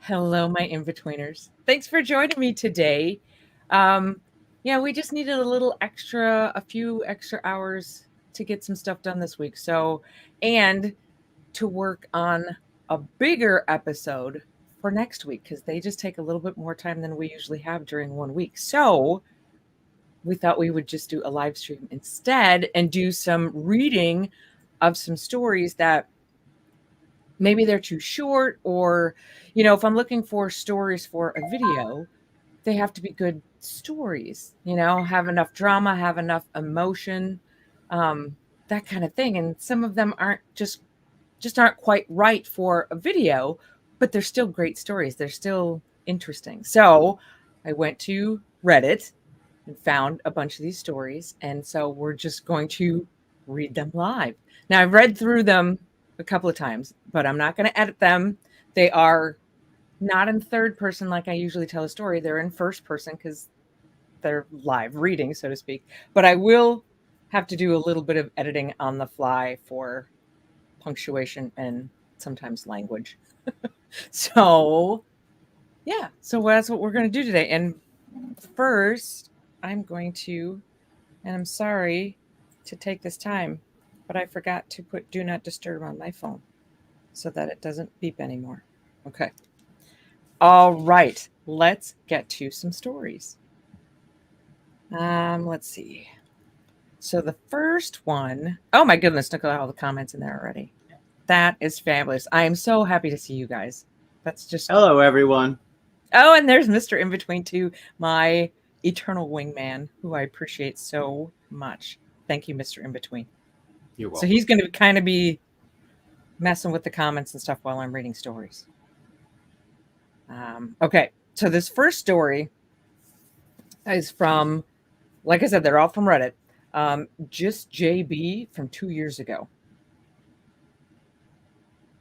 Hello, my in-betweeners. Thanks for joining me today. Um, yeah, we just needed a few extra hours to get some stuff done this week. And to work on a bigger episode for next week because they just take a little bit more time than we usually have during one week. So we thought we would just do a live stream instead and do some reading of some stories that maybe they're too short or if I'm looking for stories for a video, they have to be good stories, have enough drama, have enough emotion, that kind of thing. And some of them aren't just aren't quite right for a video, but they're still great stories. They're still interesting. So I went to Reddit and found a bunch of these stories, and so we're just going to read them live. Now, I've read through them a couple of times, but I'm not going to edit them. They are not in third person like I usually tell a story. They're in first person because they're live reading, so to speak. But I will have to do a little bit of editing on the fly for punctuation and sometimes language. So, yeah, so that's what we're going to do today. And first, I'm going to, and I'm sorry to take this time, but I forgot to put do not disturb on my phone so that it doesn't beep anymore. Okay. All right, let's get to some stories. Let's see. So the first one, oh my goodness, look at all the comments in there already. That is fabulous. I am so happy to see you guys. That's just Hello, everyone. Oh, and there's Mr. In Between too, my eternal wingman, who I appreciate so much. Thank you, Mr. In Between. You're So welcome. he's going to kind of be messing with the comments and stuff while I'm reading stories. Okay, so this first story is from, like I said, they're all from Reddit. Just JB from 2 years ago.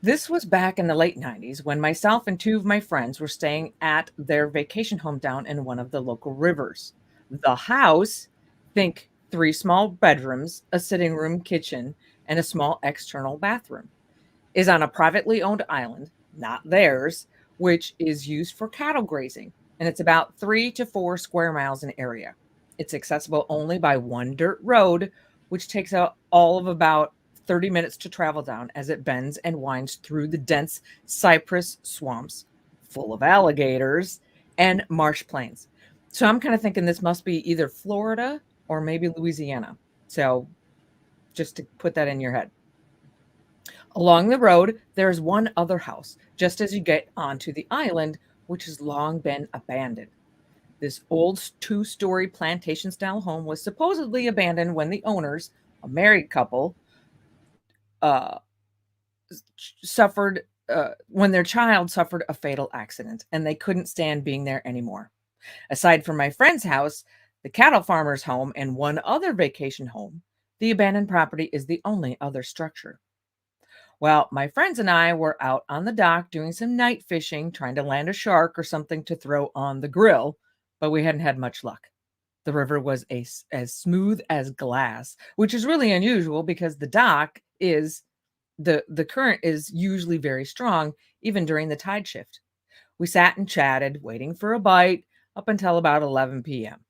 This was back in the late 90s when myself and two of my friends were staying at their vacation home down in one of the local rivers. The house, think 3 small bedrooms, a sitting room, kitchen, and a small external bathroom, is on a privately owned island, not theirs, which is used for cattle grazing, and it's about 3 to 4 square miles in area. It's accessible only by one dirt road, which takes all of about 30 minutes to travel down as it bends and winds through the dense cypress swamps full of alligators and marsh plains. So I'm kind of thinking this must be either Florida or maybe Louisiana. So just to put that in your head. Along the road, there is one other house just as you get onto the island, which has long been abandoned. This old 2-story plantation style home was supposedly abandoned when the owners, a married couple, uh, suffered when their child suffered a fatal accident and they couldn't stand being there anymore. Aside from my friend's house, the cattle farmer's home, and one other vacation home, the abandoned property is the only other structure. Well, my friends and I were out on the dock doing some night fishing, trying to land a shark or something to throw on the grill, but we hadn't had much luck. The river was as smooth as glass, which is really unusual because the dock is the current is usually very strong even during the tide shift. We sat and chatted, waiting for a bite up until about 11 p.m.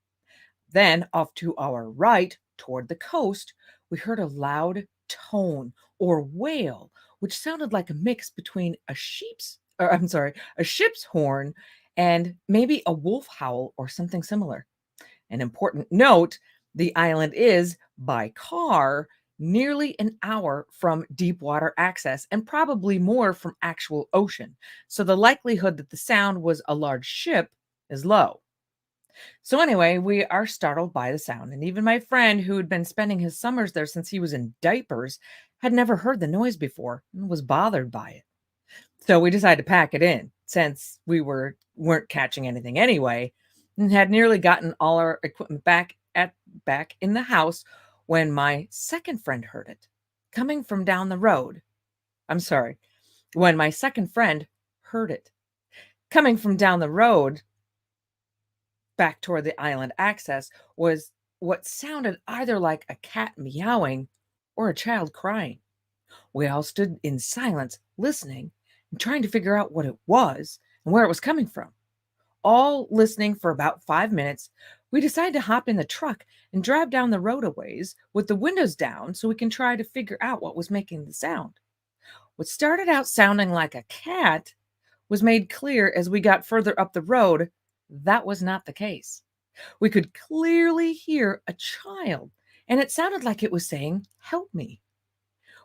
Then, off to our right, toward the coast, we heard a loud tone or wail, which sounded like a mix between a ship's horn and maybe a wolf howl or something similar. An important note, the island is, by car, nearly an hour from deep water access and probably more from actual ocean. So the likelihood that the sound was a large ship is low. So anyway, we are startled by the sound, and even my friend, who had been spending his summers there since he was in diapers, had never heard the noise before and was bothered by it. So we decided to pack it in since weren't catching anything anyway, and had nearly gotten all our equipment back in the house when my second friend heard it coming from down the road. I'm sorry. When my second friend heard it coming from down the road back toward the island access was what sounded either like a cat meowing or a child crying. We all stood in silence, listening and trying to figure out what it was and where it was coming from. All listening for about 5 minutes, we decided to hop in the truck and drive down the road a ways with the windows down so we can try to figure out what was making the sound. What started out sounding like a cat was made clear as we got further up the road that was not the case. We could clearly hear a child, and it sounded like it was saying, "Help me."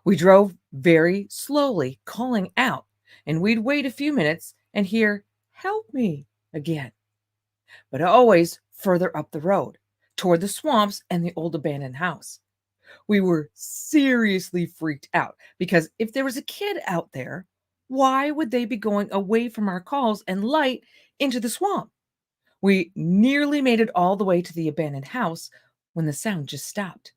We drove very slowly, calling out, and we'd wait a few minutes and hear, "Help me," again, but always further up the road, toward the swamps and the old abandoned house. We were seriously freaked out because if there was a kid out there, why would they be going away from our calls and light into the swamp? We nearly made it all the way to the abandoned house when the sound just stopped.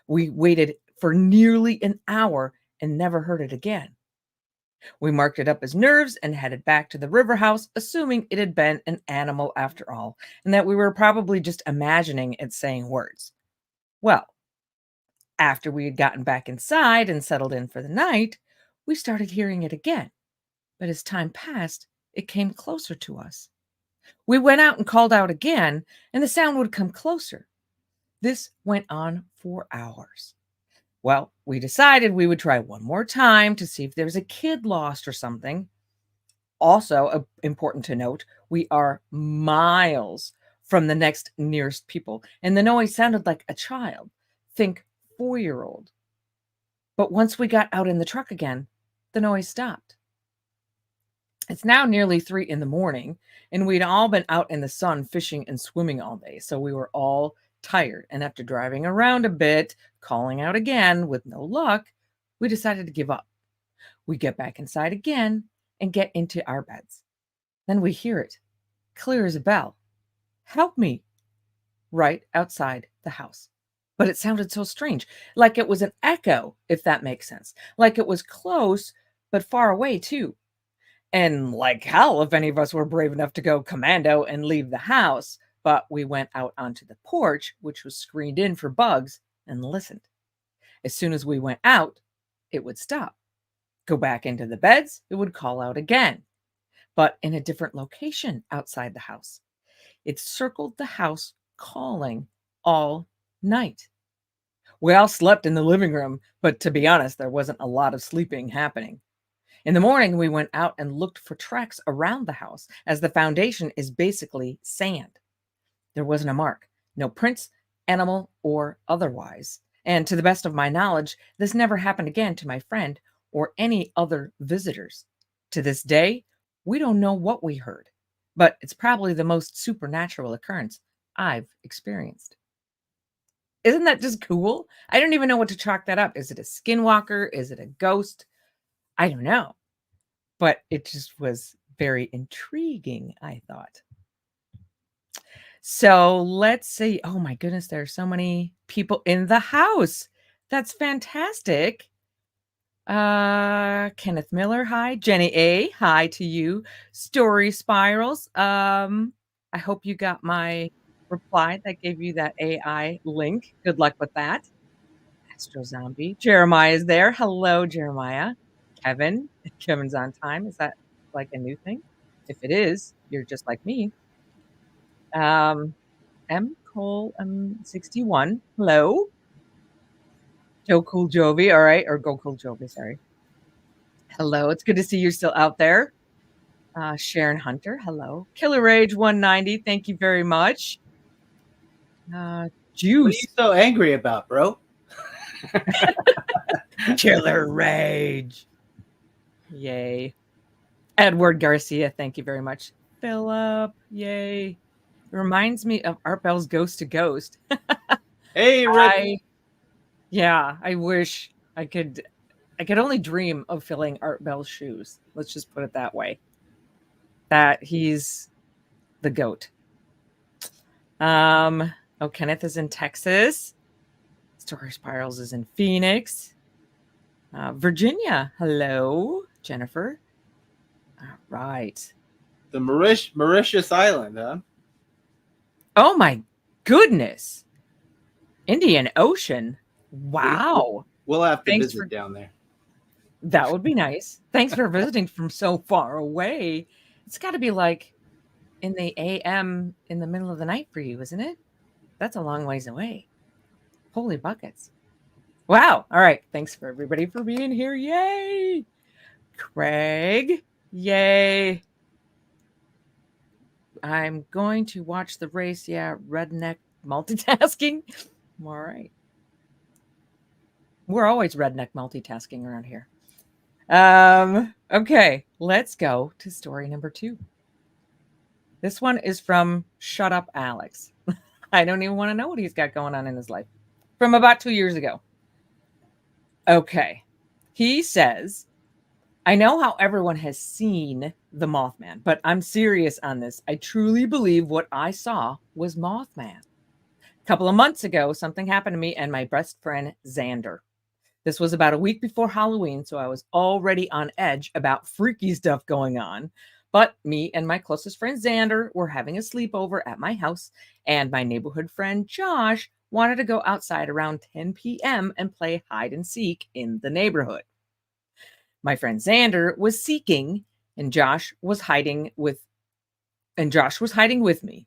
We waited for nearly an hour and never heard it again. We marked it up as nerves and headed back to the river house, assuming it had been an animal after all, and that we were probably just imagining it saying words. Well, after we had gotten back inside and settled in for the night, we started hearing it again. But as time passed, it came closer to us. We went out and called out again, and the sound would come closer. This went on for hours. Well, we decided we would try one more time to see if there was a kid lost or something. Also, important to note, we are miles from the next nearest people, and the noise sounded like a child. Think 4-year-old. But once we got out in the truck again, the noise stopped. It's now nearly 3 in the morning, and we'd all been out in the sun fishing and swimming all day, so we were all tired. And after driving around a bit, calling out again with no luck, we decided to give up. We get back inside again and get into our beds. Then we hear it, clear as a bell. "Help me," right outside the house. But it sounded so strange, like it was an echo, if that makes sense. Like it was close, but far away too. And like hell, if any of us were brave enough to go commando and leave the house, but we went out onto the porch, which was screened in for bugs, and listened. As soon as we went out, it would stop. Go back into the beds, it would call out again, but in a different location outside the house. It circled the house, calling all night. We all slept in the living room, but to be honest, there wasn't a lot of sleeping happening. In the morning, we went out and looked for tracks around the house, as the foundation is basically sand. There wasn't a mark, no prints, animal or otherwise. And to the best of my knowledge, this never happened again to my friend or any other visitors. To this day, we don't know what we heard, but it's probably the most supernatural occurrence I've experienced. Isn't that just cool? I don't even know what to chalk that up. Is it a skinwalker? Is it a ghost? I don't know. But it just was very intriguing, I thought. So let's see. Oh my goodness, there are so many people in the house. That's fantastic. Kenneth Miller, hi. Jenny A, hi to you. Story Spirals. I hope you got my reply that gave you that AI link. Good luck with that. Astro Zombie. Jeremiah is there. Hello, Jeremiah. Kevin. Kevin's on time. Is that like a new thing? If it is, you're just like me. M. Cole 61. Hello. Joe Cool Jovi. All right. Or Go Cool Jovi. Sorry. Hello. It's good to see you're still out there. Sharon Hunter. Hello. Killer Rage 190. Thank you very much. Juice. What are you so angry about, bro? Killer Rage. Yay. Edward Garcia, thank you very much. Philip, yay. It reminds me of Art Bell's Ghost to Ghost. Hey, Rick. I wish I could only dream of filling Art Bell's shoes. Let's just put it that way. That he's the goat. Kenneth is in Texas. Story Spirals is in Phoenix. Virginia, hello. Jennifer. All right. The Mauritius Island, huh? Oh my goodness. Indian Ocean. Wow. We'll have to visit down there. That would be nice. Thanks for visiting from so far away. It's got to be like in the AM in the middle of the night for you, isn't it? That's a long ways away. Holy buckets. Wow. All right. Thanks for everybody for being here. Yay. Craig. Yay. I'm going to watch the race. Yeah. Redneck multitasking. All right. We're always redneck multitasking around here. Okay. Let's go to story number 2. This one is from Shut Up Alex. I don't even want to know what he's got going on in his life. From about 2 years ago. Okay. He says, I know how everyone has seen the Mothman, but I'm serious on this. I truly believe what I saw was Mothman. A couple of months ago, something happened to me and my best friend, Xander. This was about a week before Halloween, so I was already on edge about freaky stuff going on. But me and my closest friend, Xander, were having a sleepover at my house, and my neighborhood friend, Josh, wanted to go outside around 10 p.m. and play hide and seek in the neighborhood. My friend Xander was seeking, and Josh was hiding with me.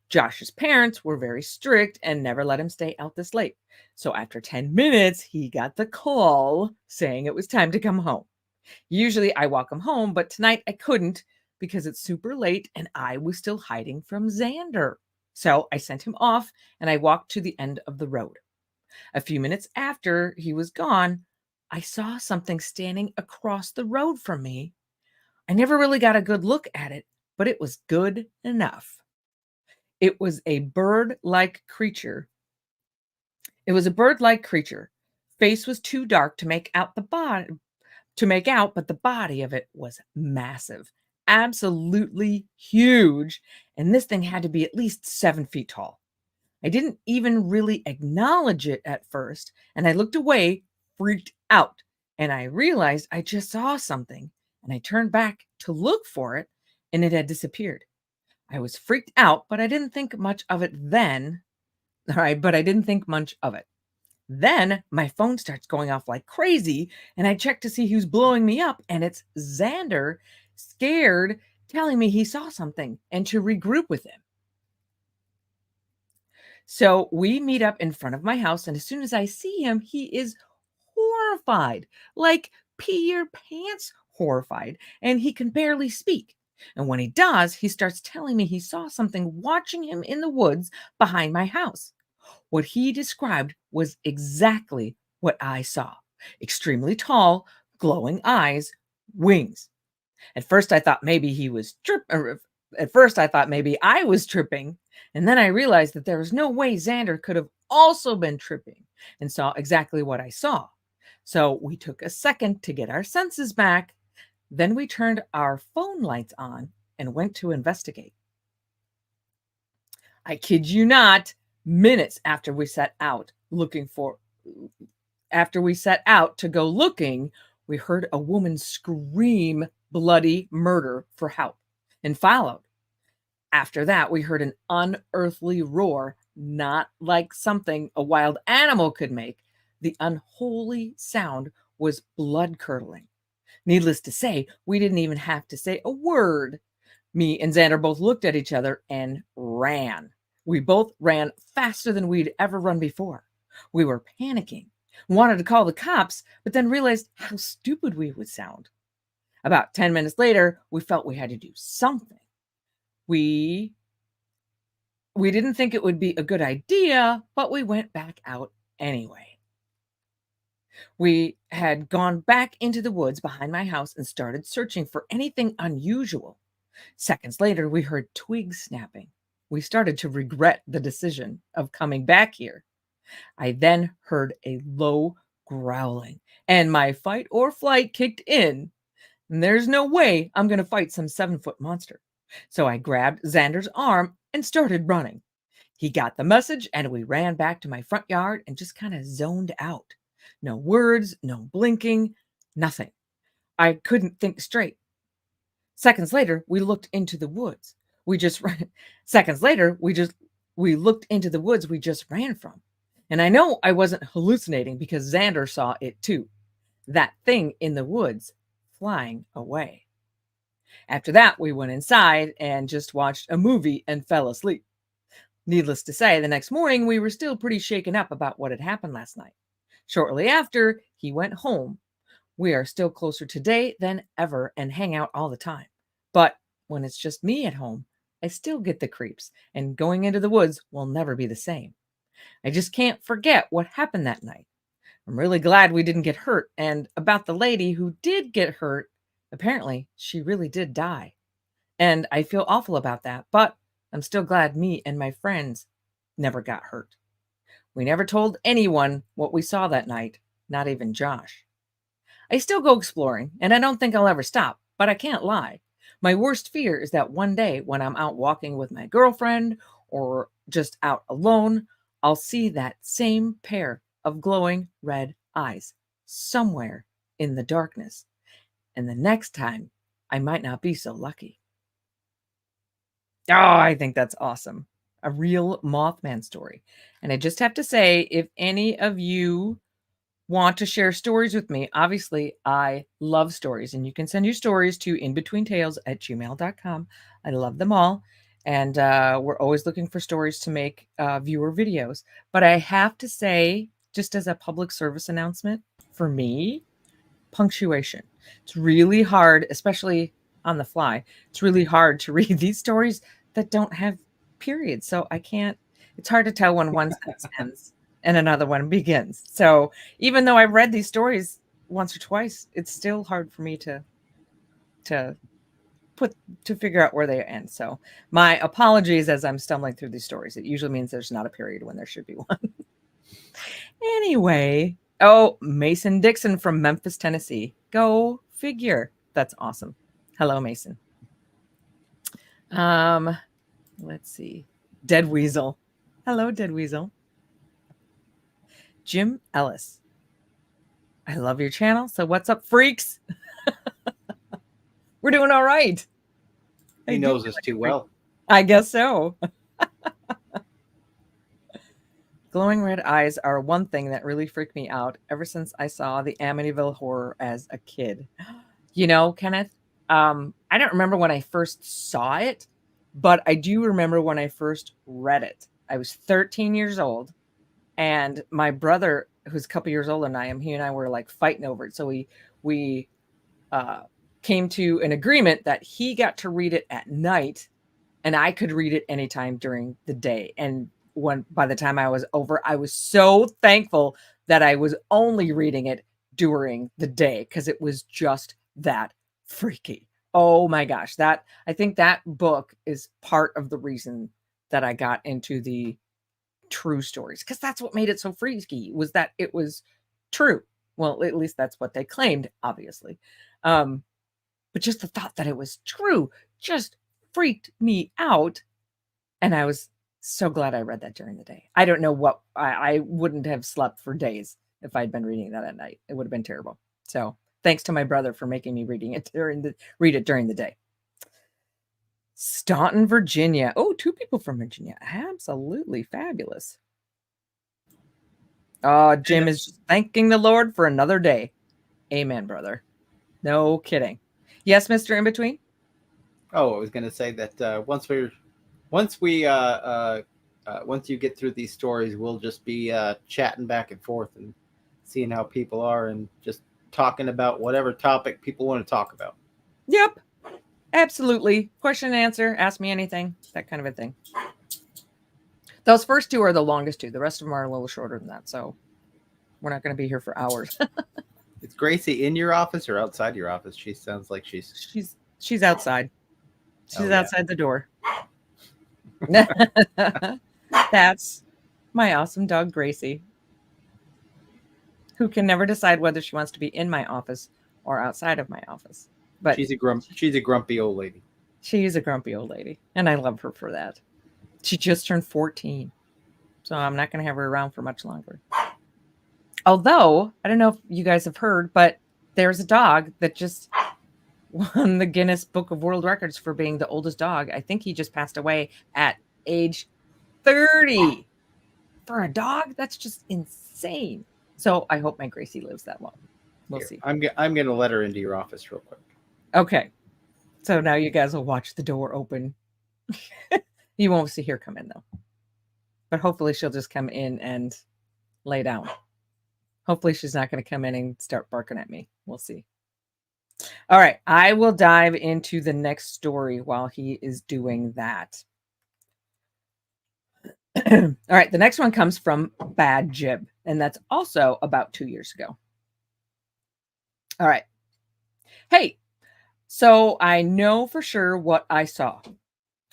Josh's parents were very strict and never let him stay out this late. So after 10 minutes, he got the call saying it was time to come home. Usually I walk him home, but tonight I couldn't because it's super late and I was still hiding from Xander. So I sent him off and I walked to the end of the road. A few minutes after he was gone, I saw something standing across the road from me. I never really got a good look at it, but it was good enough. It was a bird-like creature. Face was too dark to make out, but the body of it was massive, absolutely huge, and this thing had to be at least 7 feet tall. I didn't even really acknowledge it at first, and I looked away, freaked out, and I realized I just saw something, and I turned back to look for it, and it had disappeared. I was freaked out, but I didn't think much of it then. All right, but I didn't think much of it. Then my phone starts going off like crazy, and I check to see who's blowing me up, and it's Xander, scared, telling me he saw something and to regroup with him. So we meet up in front of my house, and as soon as I see him, he is horrified, like pee your pants horrified, and he can barely speak. And when he does, he starts telling me he saw something watching him in the woods behind my house. What he described was exactly what I saw. Extremely tall, glowing eyes, wings. At first I thought maybe I was tripping, and then I realized that there was no way Xander could have also been tripping and saw exactly what I saw. So we took a second to get our senses back. Then we turned our phone lights on and went to investigate. I kid you not, minutes after we set out to go looking, we heard a woman scream bloody murder for help and followed. After that, we heard an unearthly roar, not like something a wild animal could make. The unholy sound was blood-curdling. Needless to say, we didn't even have to say a word. Me and Xander both looked at each other and ran. We both ran faster than we'd ever run before. We were panicking, wanted to call the cops, but then realized how stupid we would sound. About 10 minutes later, we felt we had to do something. We didn't think it would be a good idea, but we went back out anyway. We had gone back into the woods behind my house and started searching for anything unusual. Seconds later, we heard twigs snapping. We started to regret the decision of coming back here. I then heard a low growling, and my fight or flight kicked in. And there's no way I'm going to fight some 7-foot monster. So I grabbed Xander's arm and started running. He got the message, and we ran back to my front yard and just kind of zoned out. No words, no blinking, nothing. I couldn't think straight. Seconds later, we looked into the woods. We looked into the woods we just ran from. And I know I wasn't hallucinating because Xander saw it too. That thing in the woods flying away. After that, we went inside and just watched a movie and fell asleep. Needless to say, the next morning we were still pretty shaken up about what had happened last night. Shortly after, he went home. We are still closer today than ever and hang out all the time. But when it's just me at home, I still get the creeps, and going into the woods will never be the same. I just can't forget what happened that night. I'm really glad we didn't get hurt. And about the lady who did get hurt, apparently she really did die. And I feel awful about that, but I'm still glad me and my friends never got hurt. We never told anyone what we saw that night, not even Josh. I still go exploring, and I don't think I'll ever stop, but I can't lie. My worst fear is that one day when I'm out walking with my girlfriend or just out alone, I'll see that same pair of glowing red eyes somewhere in the darkness. And the next time, I might not be so lucky. Oh, I think that's awesome. A real Mothman story. And I just have to say, if any of you want to share stories with me, obviously I love stories, and you can send your stories to inbetweentales@gmail.com. I love them all. And we're always looking for stories to make viewer videos. But I have to say, just as a public service announcement, for me, punctuation. It's really hard, especially on the fly. It's really hard to read these stories that don't have periods. So I can't, it's hard to tell when one sentence ends and another one begins. So even though I've read these stories once or twice, it's still hard for me to figure out where they end. So my apologies as I'm stumbling through these stories. It usually means there's not a period when there should be one. Anyway, oh, Mason Dixon from Memphis, Tennessee. Go figure. That's awesome. Hello, Mason. Let's see. Dead Weasel. Hello, Dead Weasel. Jim Ellis. I love your channel. So what's up, freaks? We're doing all right. He knows us too well. I guess so. Glowing red eyes are one thing that really freaked me out ever since I saw the Amityville Horror as a kid. You know, Kenneth, I don't remember when I first saw it, but I do remember when I first read it. I was 13 years old, and my brother, who's a couple years older than I am, he and I were like fighting over it. So we came to an agreement that he got to read it at night, and I could read it anytime during the day. And by the time I was over, I was so thankful that I was only reading it during the day, because it was just that freaky. Oh my gosh. I think that book is part of the reason that I got into the true stories, because that's what made it so freaky, was that it was true. Well, at least that's what they claimed, obviously. But just the thought that it was true just freaked me out. And I was so glad I read that during the day. I don't know what, I wouldn't have slept for days if I'd been reading that at night. It would have been terrible. So thanks to my brother for making me read it during the day. Staunton, Virginia. Oh, 2 people from Virginia. Absolutely fabulous. Jim is just thanking the Lord for another day. Amen, brother. No kidding. Yes, Mr. In Between? Oh, I was going to say that once you get through these stories, we'll just be chatting back and forth and seeing how people are and just talking about whatever topic people want to talk about. Yep, absolutely. Question and answer. Ask me anything. That kind of a thing. Those first 2 are the longest 2. The rest of them are a little shorter than that. So we're not going to be here for hours. Is Gracie in your office or outside your office? She sounds like she's outside. She's outside the door. That's my awesome dog, Gracie, who can never decide whether she wants to be in my office or outside of my office. But she's a grumpy old lady. She is a grumpy old lady, and I love her for that. She just turned 14, so I'm not going to have her around for much longer. Although, I don't know if you guys have heard, but there's a dog that just won the Guinness Book of World Records for being the oldest dog. I think he just passed away at age 30. For a dog, that's just insane. So I hope my Gracie lives that long. We'll see. I'm going to let her into your office real quick. Okay. So now you guys will watch the door open. You won't see her come in though. But hopefully she'll just come in and lay down. Hopefully she's not going to come in and start barking at me. We'll see. All right, I will dive into the next story while he is doing that. All right, the next one comes from Bad Jib, and that's also about 2 years ago. All right. Hey, so I know for sure what I saw.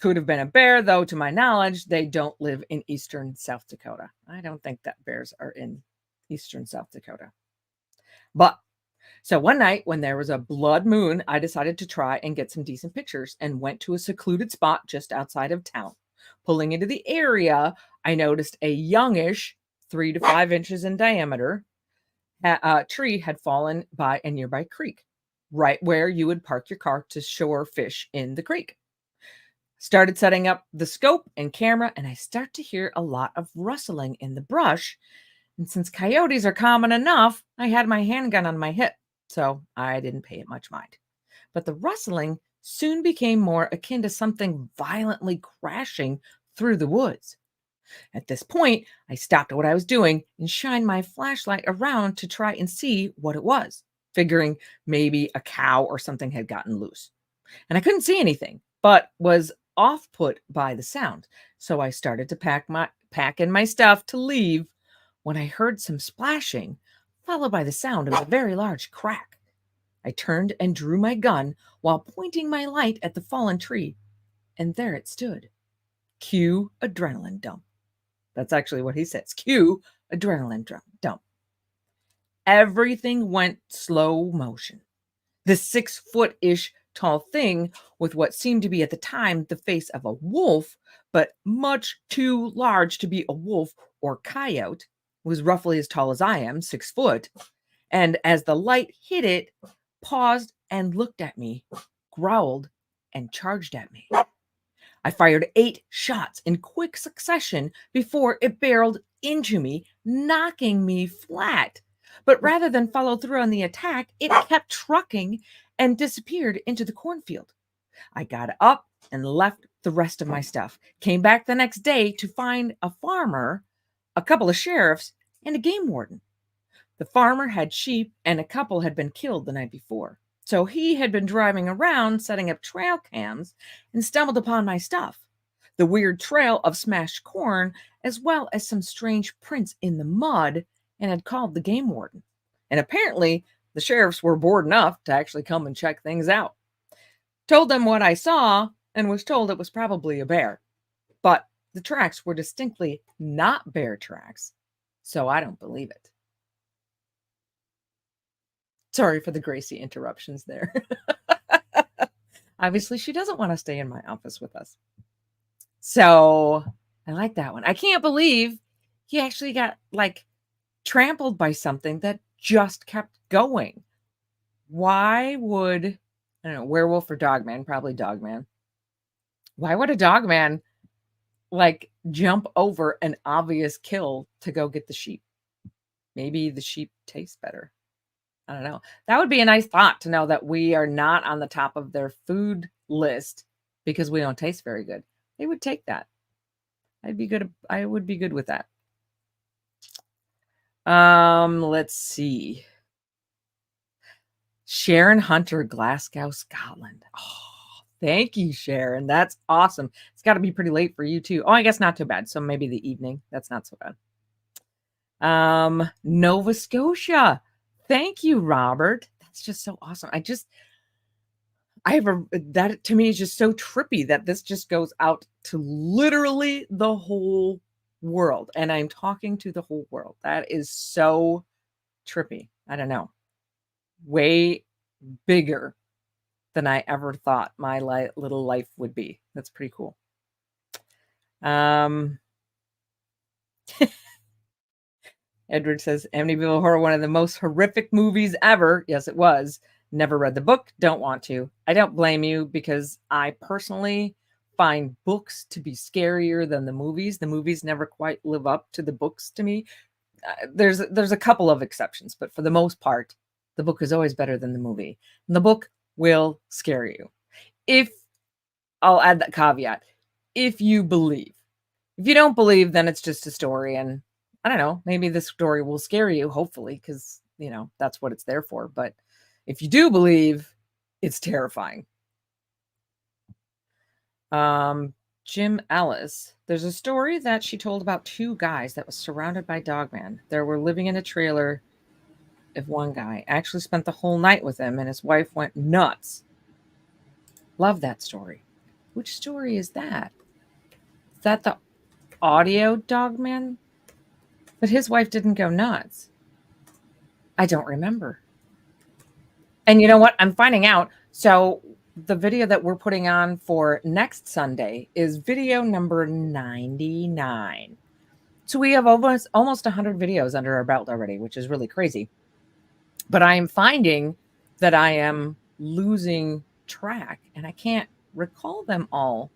Could have been a bear, though, to my knowledge, they don't live in eastern South Dakota. I don't think that bears are in eastern South Dakota. But so one night when there was a blood moon, I decided to try and get some decent pictures and went to a secluded spot just outside of town. Pulling into the area, I noticed a youngish, 3 to 5 inches in diameter, tree had fallen by a nearby creek, right where you would park your car to shore fish in the creek. Started setting up the scope and camera, and I start to hear a lot of rustling in the brush. And since coyotes are common enough, I had my handgun on my hip, so I didn't pay it much mind. But the rustling soon became more akin to something violently crashing through the woods. At this point, I stopped what I was doing and shined my flashlight around to try and see what it was, figuring maybe a cow or something had gotten loose. And I couldn't see anything, but was off put by the sound. So I started to pack in my stuff to leave when I heard some splashing, followed by the sound of a very large crack. I turned and drew my gun while pointing my light at the fallen tree, and there it stood. Cue adrenaline dump. That's actually what he says. Cue adrenaline dump. Everything went slow motion. The 6-foot-ish tall thing with what seemed to be at the time the face of a wolf, but much too large to be a wolf or coyote, was roughly as tall as I am, 6 foot, and as the light hit it, paused and looked at me, growled, and charged at me. I fired 8 shots in quick succession before it barreled into me, knocking me flat. But rather than follow through on the attack, it kept trucking and disappeared into the cornfield. I got up and left the rest of my stuff. Came back the next day to find a farmer, a couple of sheriffs, and a game warden. The farmer had sheep, and a couple had been killed the night before. So he had been driving around setting up trail cams and stumbled upon my stuff. The weird trail of smashed corn, as well as some strange prints in the mud, and had called the game warden. And apparently, the sheriffs were bored enough to actually come and check things out. Told them what I saw and was told it was probably a bear. But the tracks were distinctly not bear tracks, so I don't believe it. Sorry for the Gracie interruptions there. Obviously, she doesn't want to stay in my office with us. So I like that one. I can't believe he actually got trampled by something that just kept going. Why would, I don't know, werewolf or dogman? Probably dogman. Why would a dogman jump over an obvious kill to go get the sheep? Maybe the sheep taste better. I don't know. That would be a nice thought to know that we are not on the top of their food list because we don't taste very good. They would take that. I'd be good. I would be good with that. Let's see. Sharon Hunter, Glasgow, Scotland. Oh, thank you, Sharon. That's awesome. It's got to be pretty late for you too. Oh, I guess not too bad. So maybe the evening. That's not so bad. Nova Scotia. Thank you, Robert. That's just so awesome. That to me is just so trippy that this just goes out to literally the whole world. And I'm talking to the whole world. That is so trippy. I don't know. Way bigger than I ever thought my little life would be. That's pretty cool. Edward says, Amityville Horror, one of the most horrific movies ever. Yes, it was. Never read the book. Don't want to. I don't blame you because I personally find books to be scarier than the movies. The movies never quite live up to the books to me. There's a couple of exceptions, but for the most part, the book is always better than the movie. And the book will scare you. If I'll add that caveat, if you believe. If you don't believe, then it's just a story. And I don't know, maybe this story will scare you, hopefully, because, that's what it's there for. But if you do believe, it's terrifying. Jim Ellis, there's a story that she told about two guys that was surrounded by dogman. They were living in a trailer. If one guy actually spent the whole night with him and his wife went nuts. Love that story. Which story is that? Is that the audio dogman? But his wife didn't go nuts. I don't remember. And you know what? I'm finding out. So the video that we're putting on for next Sunday is video number 99. So we have almost 100 videos under our belt already, which is really crazy. But I am finding that I am losing track and I can't recall them all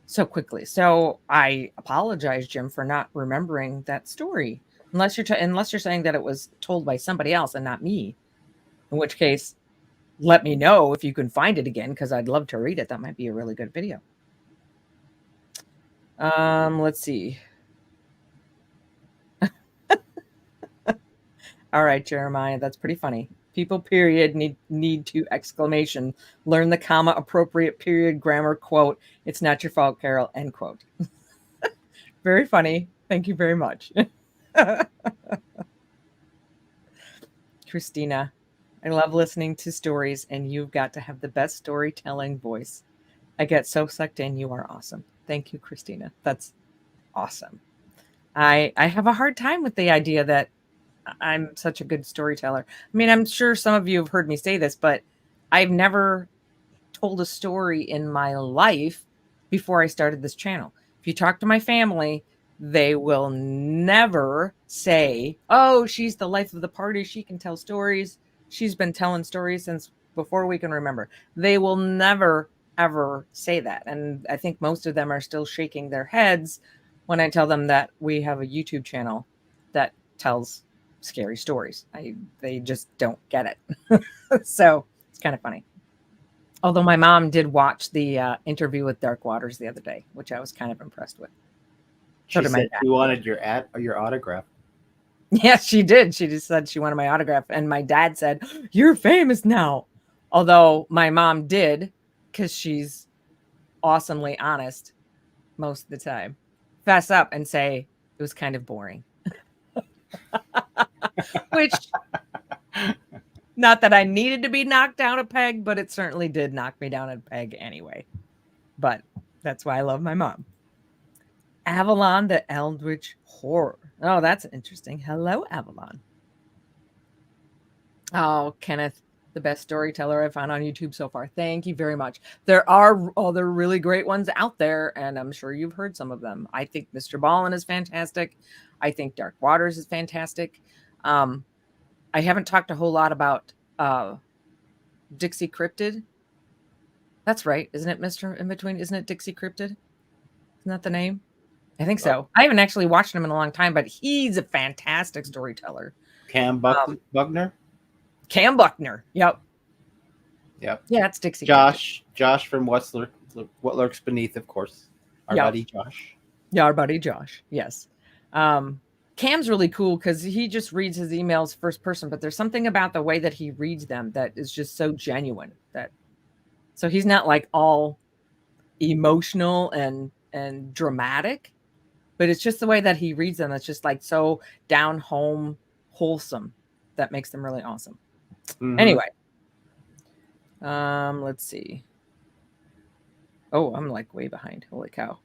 so quickly. So I apologize, Jim, for not remembering that story. Unless you're saying that it was told by somebody else and not me, in which case, let me know if you can find it again, because I'd love to read it. That might be a really good video. Let's see. All right, Jeremiah, that's pretty funny. People, period, need to exclamation. Learn the comma appropriate period grammar quote. It's not your fault, Carol, end quote. Very funny. Thank you very much. Christina, I love listening to stories, and you've got to have the best storytelling voice. I get so sucked in. You are awesome. Thank you, Christina. That's awesome. I have a hard time with the idea that I'm such a good storyteller. I mean, I'm sure some of you have heard me say this, but I've never told a story in my life before I started this channel. If you talk to my family, they will never say, oh, she's the life of the party. She can tell stories. She's been telling stories since before we can remember. They will never, ever say that. And I think most of them are still shaking their heads when I tell them that we have a YouTube channel that tells scary stories. They just don't get it. So it's kind of funny. Although my mom did watch the interview with Dark Waters the other day, which I was kind of impressed with. She said she wanted your autograph. Yes, she did. She just said she wanted my autograph. And my dad said, you're famous now. Although my mom did, because she's awesomely honest most of the time, fess up and say it was kind of boring. Which, not that I needed to be knocked down a peg, but it certainly did knock me down a peg anyway. But that's why I love my mom. Avalon, the Eldritch Horror. Oh, that's interesting. Hello, Avalon. Oh, Kenneth, the best storyteller I found on YouTube so far. Thank you very much. There are other really great ones out there, and I'm sure you've heard some of them. I think Mr. Ballin is fantastic. I think Dark Waters is fantastic. I haven't talked a whole lot about Dixie Cryptid. That's right. Isn't it Mr. In Between? Isn't it Dixie Cryptid? Isn't that the name? I think so. I haven't actually watched him in a long time, but he's a fantastic storyteller. Cam Buckner? Cam Buckner. Yep. Yeah, it's Dixie. Josh from What Lurks Beneath, of course. Our buddy Josh. Yeah, our buddy Josh. Yes. Cam's really cool because he just reads his emails first person, but there's something about the way that he reads them that is just so genuine. So he's not like all emotional and dramatic, but it's just the way that he reads them. It's just like so down home, wholesome. That makes them really awesome. Mm-hmm. Anyway, let's see. Oh, I'm like way behind. Holy cow.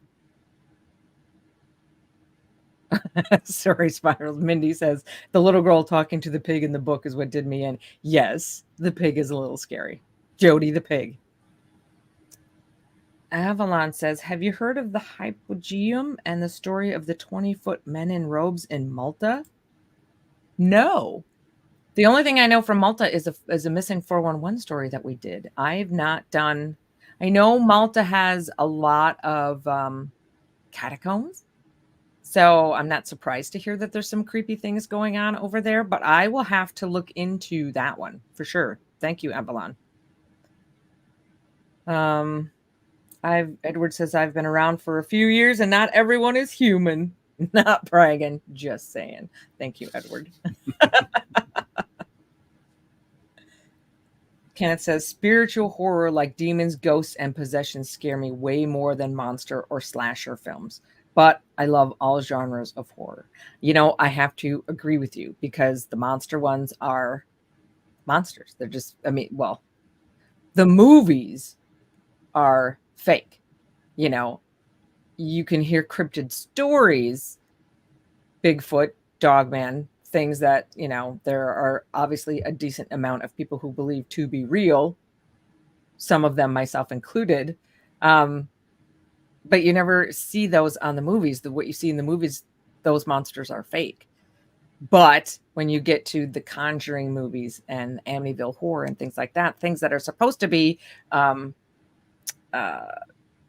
Sorry, Spirals. Mindy says, the little girl talking to the pig in the book is what did me in. Yes, the pig is a little scary. Jody the pig. Avalon says, have you heard of the Hypogeum and the story of the 20-foot men in robes in Malta? No. The only thing I know from Malta is a missing 411 story that we did. I've not done. I know Malta has a lot of catacombs. So I'm not surprised to hear that there's some creepy things going on over there, but I will have to look into that one for sure. Thank you, Avalon. Edward says I've been around for a few years and not everyone is human. Not bragging, just saying. Thank you, Edward. Kenneth says spiritual horror like demons, ghosts, and possessions scare me way more than monster or slasher films. But I love all genres of horror. I have to agree with you because the monster ones are monsters. They're just, well, the movies are fake. You can hear cryptid stories, Bigfoot, Dogman, things that, there are obviously a decent amount of people who believe to be real, some of them, myself included. But you never see those on the movies. What you see in the movies, those monsters are fake. But when you get to the Conjuring movies and Amityville Horror and things like that, things that are supposed to be The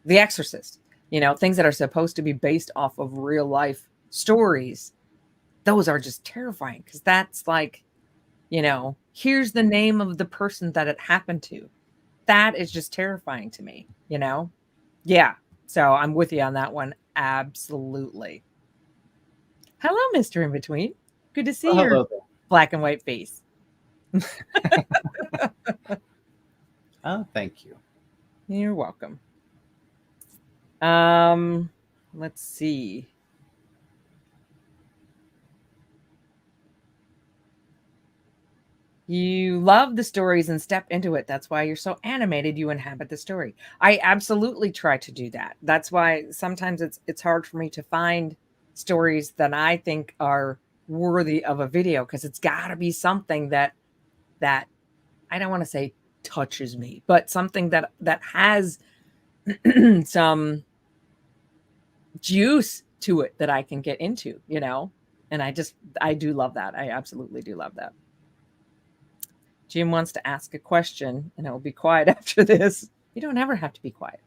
Exorcist, things that are supposed to be based off of real life stories, those are just terrifying because that's like, here's the name of the person that it happened to. That is just terrifying to me, Yeah. So I'm with you on that one. Absolutely. Hello, Mr. In Between. Good to see Well, your hello there. black and white face. Oh, thank you. You're welcome. Let's see. You love the stories and step into it. That's why you're so animated. You inhabit the story. I absolutely try to do that. That's why sometimes it's hard for me to find stories that I think are worthy of a video because it's got to be something that I don't want to say touches me, but something that has some juice to it that I can get into, And I do love that. I absolutely do love that. Jim wants to ask a question, and it will be quiet after this. You don't ever have to be quiet.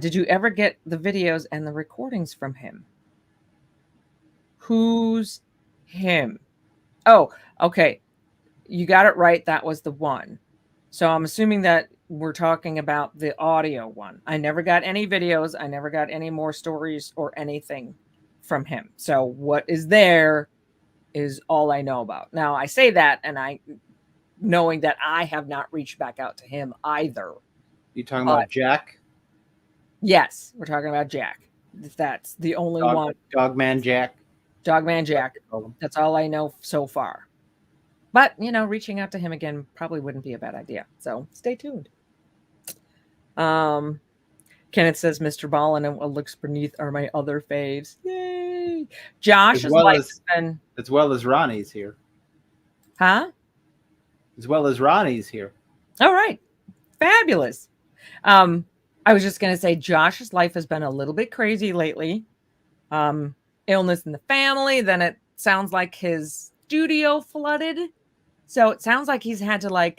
Did you ever get the videos and the recordings from him? Who's him? Oh, okay. You got it right. That was the one. So I'm assuming that we're talking about the audio one. I never got any videos. I never got any more stories or anything from him. So what is there is all I know about. Now I say that, and knowing that I have not reached back out to him either. You talking about Jack? Yes, we're talking about Jack. That's the only one. Dogman Jack. Dogman Jack. That's all I know so far. But, reaching out to him again probably wouldn't be a bad idea. So stay tuned. Kenneth says Mr. Ballin and what looks beneath are my other faves. Yay! Josh as well as Ronnie's here. Huh? As well as Ronnie's here. All right. Fabulous. I was just going to say Josh's life has been a little bit crazy lately. Illness in the family. Then it sounds like his studio flooded. So it sounds like he's had to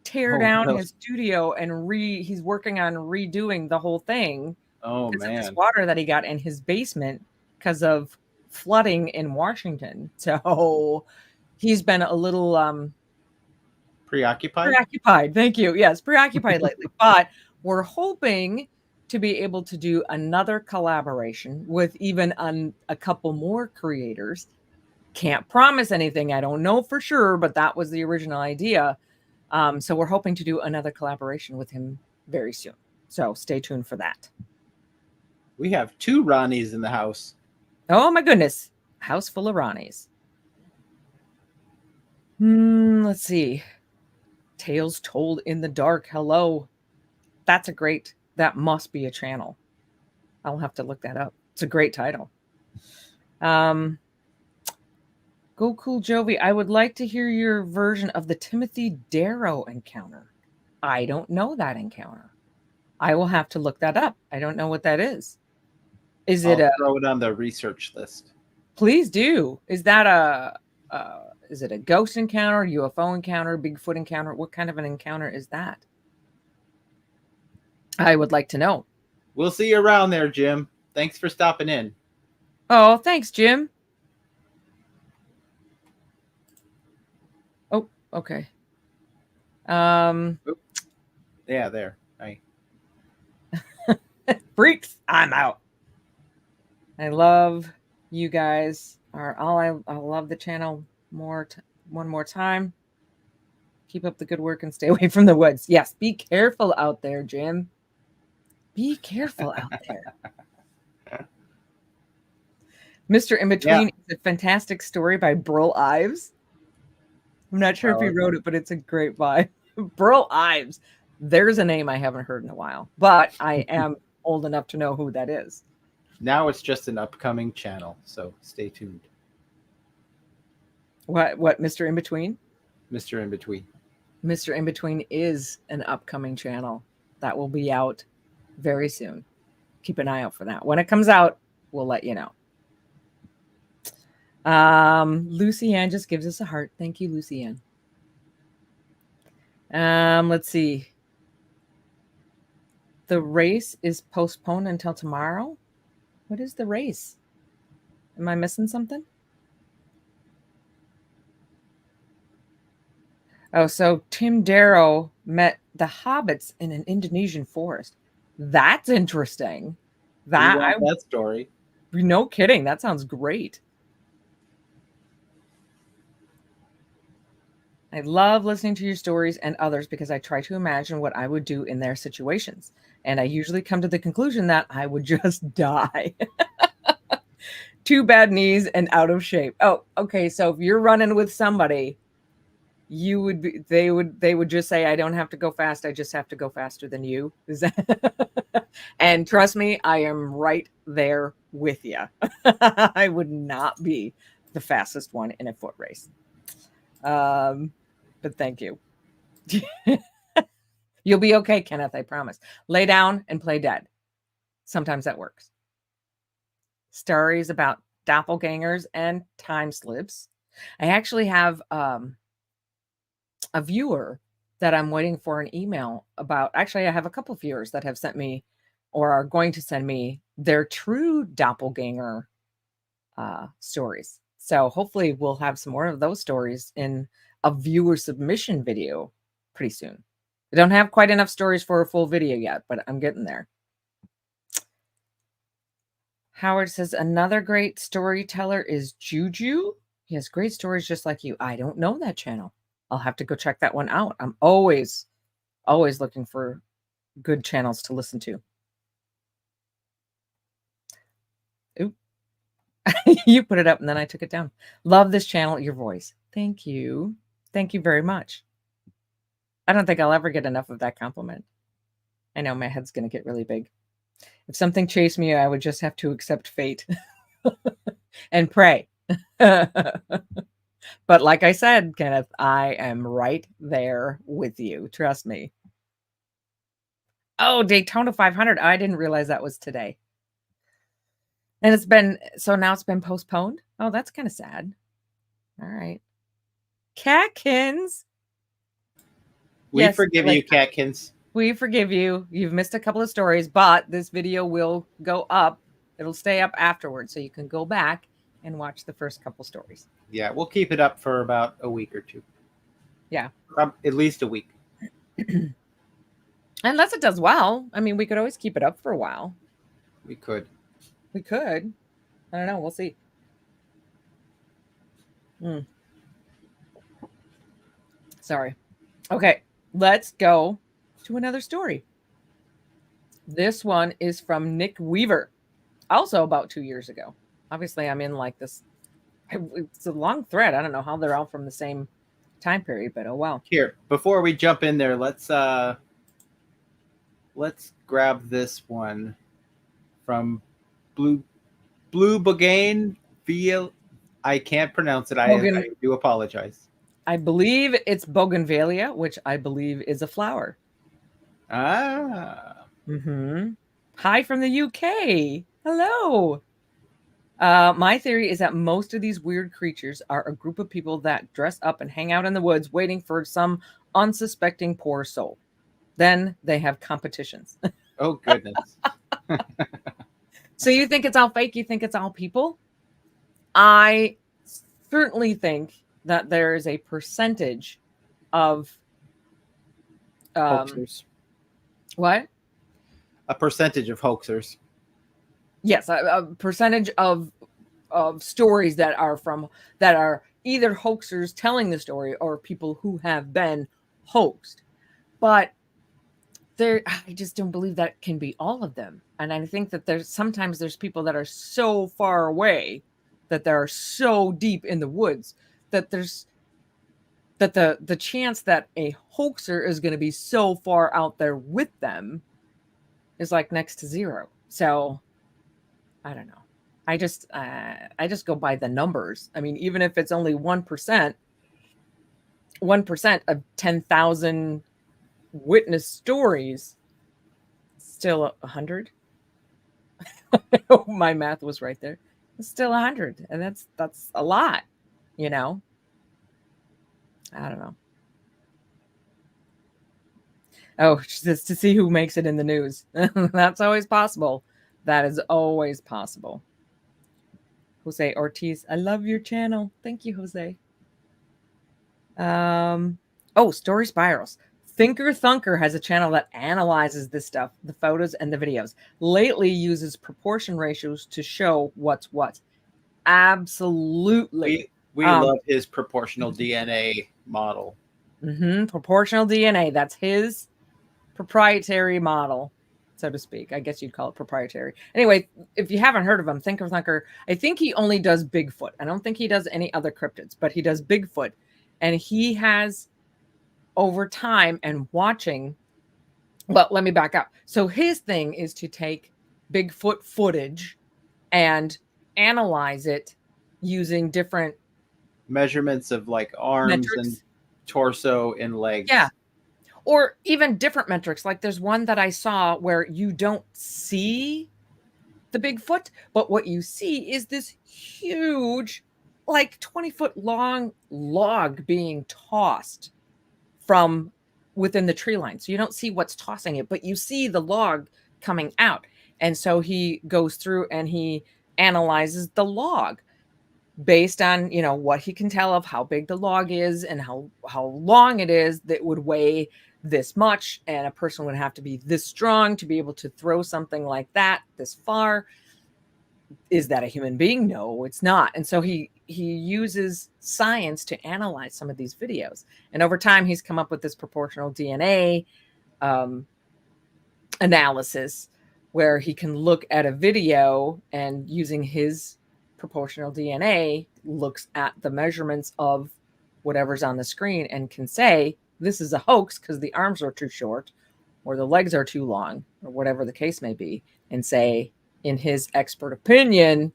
tear down his studio and he's working on redoing the whole thing. Oh, because man. of this water that he got in his basement because of flooding in Washington. So he's been a little preoccupied. Thank you. Yes, preoccupied lately. But we're hoping to be able to do another collaboration with even a couple more creators. Can't promise anything. I don't know for sure, but that was the original idea. So we're hoping to do another collaboration with him very soon. So stay tuned for that. We have 2 Ronnies in the house. Oh my goodness. House full of Ronnies. Let's see. Tales Told in the Dark. Hello. That must be a channel. I'll have to look that up. It's a great title. Go Cool Jovi, I would like to hear your version of the Timothy Darrow encounter. I don't know that encounter. I will have to look that up. I don't know what that is. I'll throw it on the research list. Please do. Is that is it a ghost encounter, UFO encounter, Bigfoot encounter? What kind of an encounter is that? I would like to know. We'll see you around there, Jim. Thanks for stopping in. Oh, thanks, Jim. Oh, okay. Yeah, there. Right. Freaks, I'm out. I love you guys. I love the channel one more time. Keep up the good work and stay away from the woods. Yes, be careful out there, Jim. Be careful out there. Mr. In Between is a fantastic story by Burl Ives. I'm not sure if he wrote it, but it's a great vibe. Burl Ives. There's a name I haven't heard in a while, but I am old enough to know who that is. Now it's just an upcoming channel, so stay tuned. What, Mr. In Between? Mr. In Between. Mr. In Between is an upcoming channel that will be out very soon. Keep an eye out for that. When it comes out, we'll let you know. Lucy Ann just gives us a heart. Thank you, Lucy Ann. Let's see. The race is postponed until tomorrow. What is the race? Am I missing something? Oh, so Tim Darrow met the hobbits in an Indonesian forest. That's interesting. That story. No kidding. That sounds great. I love listening to your stories and others because I try to imagine what I would do in their situations. And I usually come to the conclusion that I would just die. 2 bad knees and out of shape. Oh, okay. So if you're running with somebody, they would just say, I don't have to go fast. I just have to go faster than you. Is that? And trust me, I am right there with you. I would not be the fastest one in a foot race. But thank you. You'll be okay, Kenneth, I promise. Lay down and play dead. Sometimes that works. Stories about doppelgangers and time slips. I actually have a viewer that I'm waiting for an email about. Actually, I have a couple viewers that have sent me or are going to send me their true doppelganger stories. So hopefully we'll have some more of those stories in a viewer submission video pretty soon. I don't have quite enough stories for a full video yet, but I'm getting there. Howard says, another great storyteller is Juju. He has great stories just like you. I don't know that channel. I'll have to go check that one out. I'm always looking for good channels to listen to. Oop. You put it up and then I took it down. Love this channel, your voice. Thank you. Thank you very much. I don't think I'll ever get enough of that compliment. I know my head's going to get really big. If something chased me, I would just have to accept fate and pray. But like I said, Kenneth, I am right there with you. Trust me. Oh, Daytona 500. I didn't realize that was today. And now it's been postponed. Oh, that's kind of sad. All right. Catkins. We forgive you, Catkins. We forgive you. You've missed a couple of stories, but this video will go up. It'll stay up afterwards, so you can go back and watch the first couple stories. Yeah, we'll keep it up for about a week or two. Yeah. At least a week. Unless it does well. I mean, we could always keep it up for a while. We could. I don't know. We'll see. Sorry. Okay, let's go to another story. This one is from Nick Weaver, also about 2 years ago. Obviously, I'm in like this. It's a long thread. I don't know how they're all from the same time period, but oh well. Here, before we jump in there, let's grab this one from Blue Bougain. I can't pronounce it. I do apologize. I believe it's bougainvillea, which I believe is a flower. Ah. Hi from the UK. Hello. My theory is that most of these weird creatures are a group of people that dress up and hang out in the woods waiting for some unsuspecting poor soul. Then they have competitions. Oh, goodness. So you think it's all fake? You think it's all people? I certainly think that there is a percentage of hoaxers. What? a percentage of hoaxers. Yes, a percentage of stories that are either hoaxers telling the story or people who have been hoaxed. But I just don't believe that can be all of them. And I think that there's people that are so far away, that they're so deep in the woods, that the chance that a hoaxer is going to be so far out there with them is like next to zero. So I don't know. I just go by the numbers. I mean, even if it's only 1%, 1% of 10,000 witness stories, still 100. My math was right there. It's still 100, and that's a lot, you know. I don't know. Oh, just to see who makes it in the news. That's always possible. That is always possible. Jose Ortiz, I love your channel. Thank you, Jose. Oh, Story Spirals. Thinker Thunker has a channel that analyzes this stuff, the photos and the videos. Lately uses proportion ratios to show what's what. Absolutely. We love his proportional DNA model. Proportional DNA. That's his proprietary model, so to speak. I guess you'd call it proprietary. Anyway, if you haven't heard of him, Thinker Thunker, I think he only does Bigfoot. I don't think he does any other cryptids, but he does Bigfoot. And he has, over time and watching, well, let me back up. So his thing is to take Bigfoot footage and analyze it using different measurements of like arms metrics. And torso and legs. Yeah. Or even different metrics. Like there's one that I saw where you don't see the Bigfoot, but what you see is this huge, like 20-foot long log being tossed from within the tree line. So you don't see what's tossing it, but you see the log coming out. And so he goes through and he analyzes the log based on, what he can tell of how big the log is and how long it is, that would weigh this much, and a person would have to be this strong to be able to throw something like that this far. Is that a human being? No, it's not. And so he uses science to analyze some of these videos, and over time he's come up with this proportional DNA analysis where he can look at a video and using his proportional DNA looks at the measurements of whatever's on the screen and can say this is a hoax because the arms are too short or the legs are too long or whatever the case may be, and say, in his expert opinion,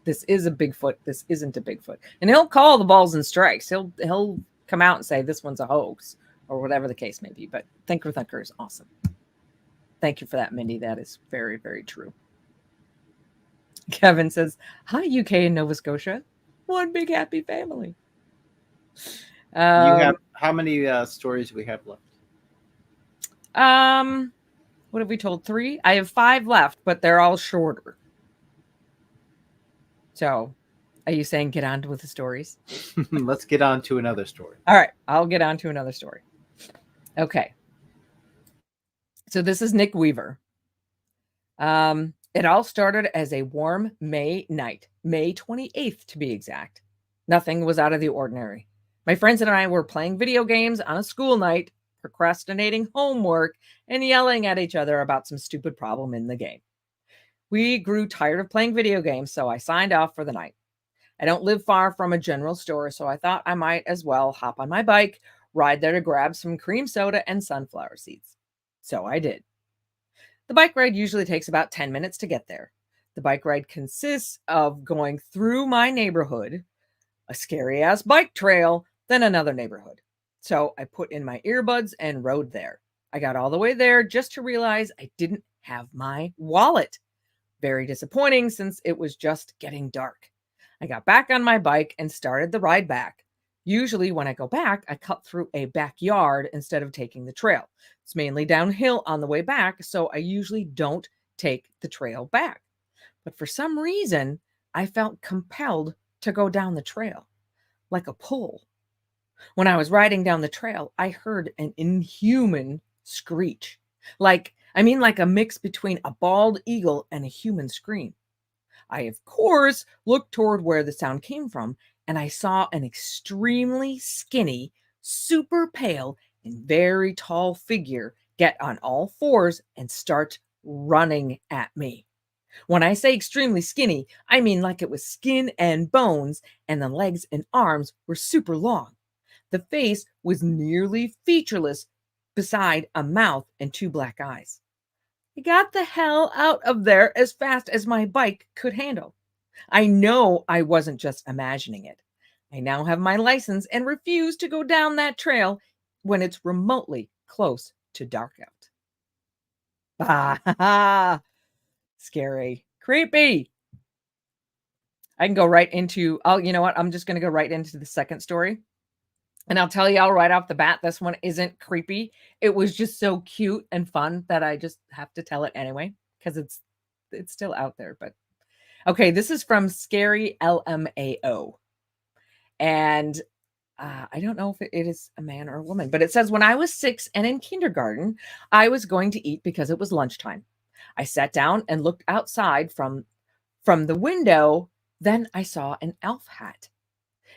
this is a Bigfoot, this isn't a Bigfoot. And he'll call the balls and strikes. He'll come out and say this one's a hoax or whatever the case may be. But Thinker Thunker is awesome. Thank you for that, Mindy. That is very, very true. Kevin says, hi, UK and Nova Scotia. One big happy family. You have how many stories we have left? What have we told? 3? I have 5 left, but they're all shorter. So, are you saying get on with the stories? Let's get on to another story. All right, I'll get on to another story. Okay. So this is Nick Weaver. It all started as a warm May night, May 28th to be exact. Nothing was out of the ordinary. My friends and I were playing video games on a school night, procrastinating homework, and yelling at each other about some stupid problem in the game. We grew tired of playing video games, so I signed off for the night. I don't live far from a general store, so I thought I might as well hop on my bike, ride there to grab some cream soda and sunflower seeds. So I did. The bike ride usually takes about 10 minutes to get there. The bike ride consists of going through my neighborhood, a scary-ass bike trail, then another neighborhood. So I put in my earbuds and rode there. I got all the way there just to realize I didn't have my wallet. Very disappointing since it was just getting dark. I got back on my bike and started the ride back. Usually when I go back, I cut through a backyard instead of taking the trail. It's mainly downhill on the way back, so I usually don't take the trail back. But for some reason, I felt compelled to go down the trail, like a pull. When I was riding down the trail, I heard an inhuman screech, like I mean, like a mix between a bald eagle and a human scream. I, of course, looked toward where the sound came from, and I saw an extremely skinny, super pale, and very tall figure get on all fours and start running at me. When I say extremely skinny, I mean like it was skin and bones, and the legs and arms were super long. The face was nearly featureless beside a mouth and two black eyes. I got the hell out of there as fast as my bike could handle. I know I wasn't just imagining it. I now have my license and refuse to go down that trail when it's remotely close to dark out. Ah, scary, creepy. I can go right into, oh, you know what? I'm just going to go right into the second story. And I'll tell y'all right off the bat, this one isn't creepy. It was just so cute and fun that I just have to tell it anyway, because it's still out there. But okay, this is from Scary LMAO. And I don't know if it is a man or a woman, but it says, when I was 6 and in kindergarten, I was going to eat because it was lunchtime. I sat down and looked outside from the window. Then I saw an elf hat.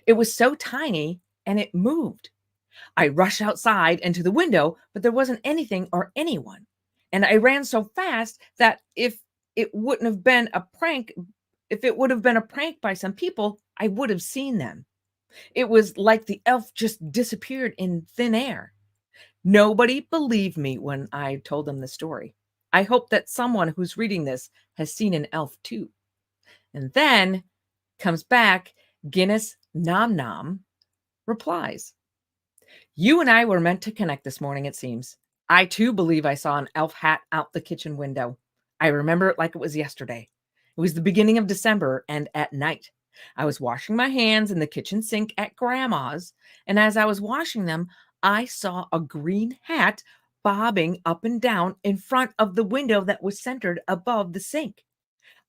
It was so tiny and it moved. I rushed outside into the window, but there wasn't anything or anyone. And I ran so fast that it wouldn't have been a prank, if it would have been a prank by some people, I would have seen them. It was like the elf just disappeared in thin air. Nobody believed me when I told them the story. I hope that someone who's reading this has seen an elf too. And then comes back Guinness Nom Nom replies, you and I were meant to connect this morning, it seems. I too believe I saw an elf hat out the kitchen window. I remember it like it was yesterday. It was the beginning of December and at night. I was washing my hands in the kitchen sink at Grandma's, and as I was washing them, I saw a green hat bobbing up and down in front of the window that was centered above the sink.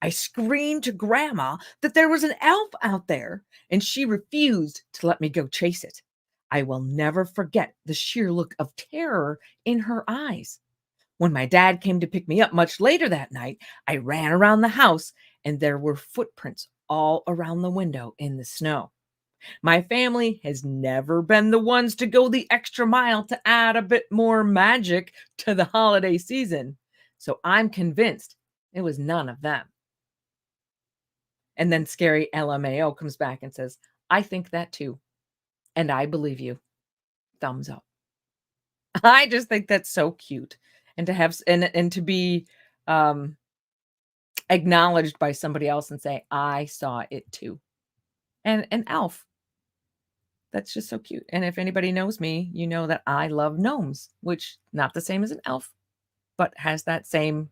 I screamed to Grandma that there was an elf out there, and she refused to let me go chase it. I will never forget the sheer look of terror in her eyes. When my dad came to pick me up much later that night, I ran around the house and there were footprints all around the window in the snow. My family has never been the ones to go the extra mile to add a bit more magic to the holiday season, so I'm convinced it was none of them. And then Scary LMAO comes back and says, I think that too. And I believe you. Thumbs up. I just think that's so cute. And to have and to be acknowledged by somebody else and say, I saw it too. And an elf. That's just so cute. And if anybody knows me, you know that I love gnomes, which not the same as an elf, but has that same,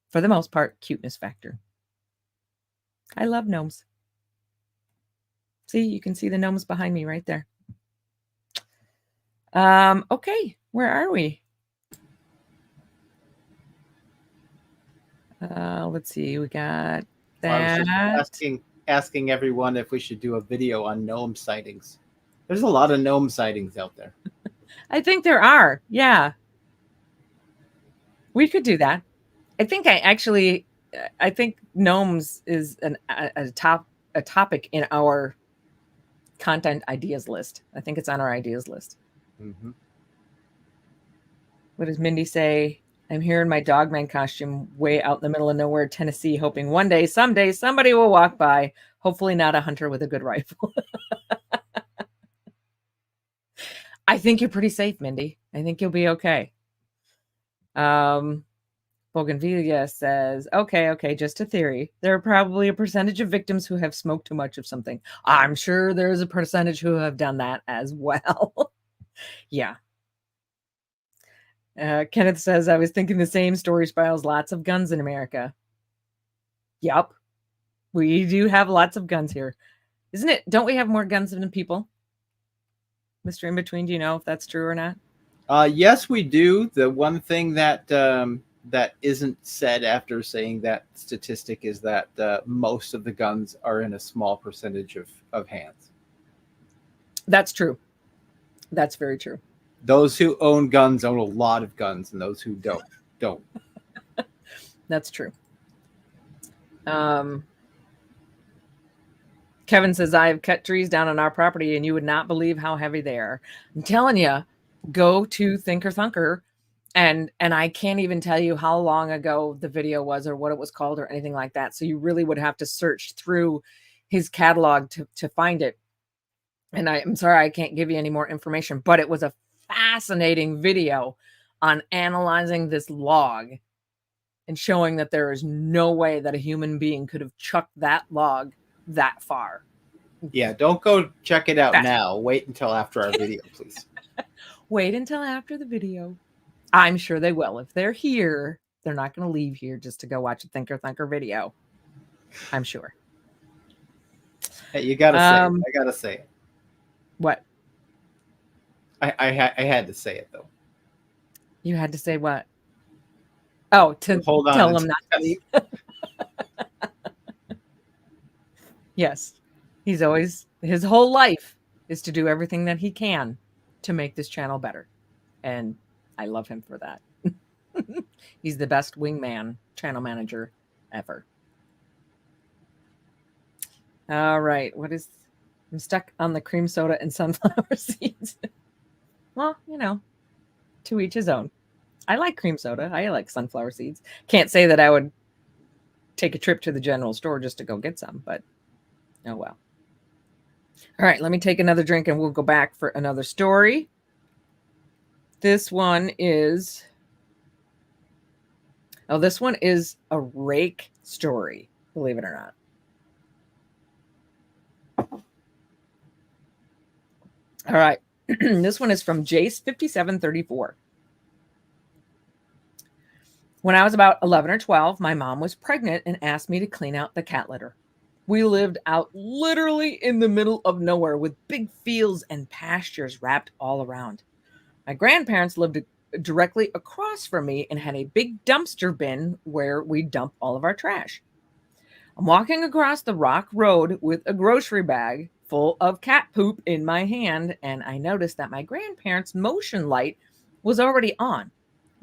for the most part, cuteness factor. I love gnomes. See, you can see the gnomes behind me right there. Okay, where are we? Let's see, we got that. I was just asking everyone if we should do a video on gnome sightings. There's a lot of gnome sightings out there. I think there are. Yeah. We could do that. I think I think gnomes is a topic in our content ideas list. I think it's on our ideas list. Mm-hmm. What does Mindy say? I'm here in my dogman costume way out in the middle of nowhere, Tennessee, hoping one day, someday, somebody will walk by. Hopefully not a hunter with a good rifle. I think you're pretty safe, Mindy. I think you'll be okay. Bougainvillea says, okay, just a theory. There are probably a percentage of victims who have smoked too much of something. I'm sure there's a percentage who have done that as well. Yeah. Kenneth says, I was thinking the same. Story Spiles, lots of guns in America. Yup. We do have lots of guns here. Isn't it? Don't we have more guns than people? Mr. In Between, do you know if that's true or not? Yes, we do. The one thing that that isn't said after saying that statistic is that most of the guns are in a small percentage of hands. That's true. That's very true. Those who own guns own a lot of guns, and those who don't. That's true. Kevin says, I have cut trees down on our property and you would not believe how heavy they are. I'm telling you, go to Thinker Thunker. And I can't even tell you how long ago the video was or what it was called or anything like that. So you really would have to search through his catalog to find it. And I'm sorry, I can't give you any more information, but it was a fascinating video on analyzing this log and showing that there is no way that a human being could have chucked that log that far. Yeah, don't go check it out now. Wait until after our video, please. Wait until after the video. I'm sure they will. If they're here, they're not going to leave here just to go watch a Thinker Thunker video. I'm sure. Hey, you gotta say it. I gotta say it. What? I had to say it though. You had to say what? Oh, to hold on, tell them not to leave. Yes. He's always, his whole life is to do everything that he can to make this channel better. And I love him for that. He's the best wingman channel manager ever. All right. I'm stuck on the cream soda and sunflower seeds. Well, to each his own. I like cream soda. I like sunflower seeds. Can't say that I would take a trip to the general store just to go get some, but oh well. All right, let me take another drink and we'll go back for another story. This one is a Rake story, believe it or not. All right. This one is from Jace5734. When I was about 11 or 12, my mom was pregnant and asked me to clean out the cat litter. We lived out literally in the middle of nowhere with big fields and pastures wrapped all around. My grandparents lived directly across from me and had a big dumpster bin where we dump all of our trash. I'm walking across the rock road with a grocery bag full of cat poop in my hand, and I noticed that my grandparents' motion light was already on.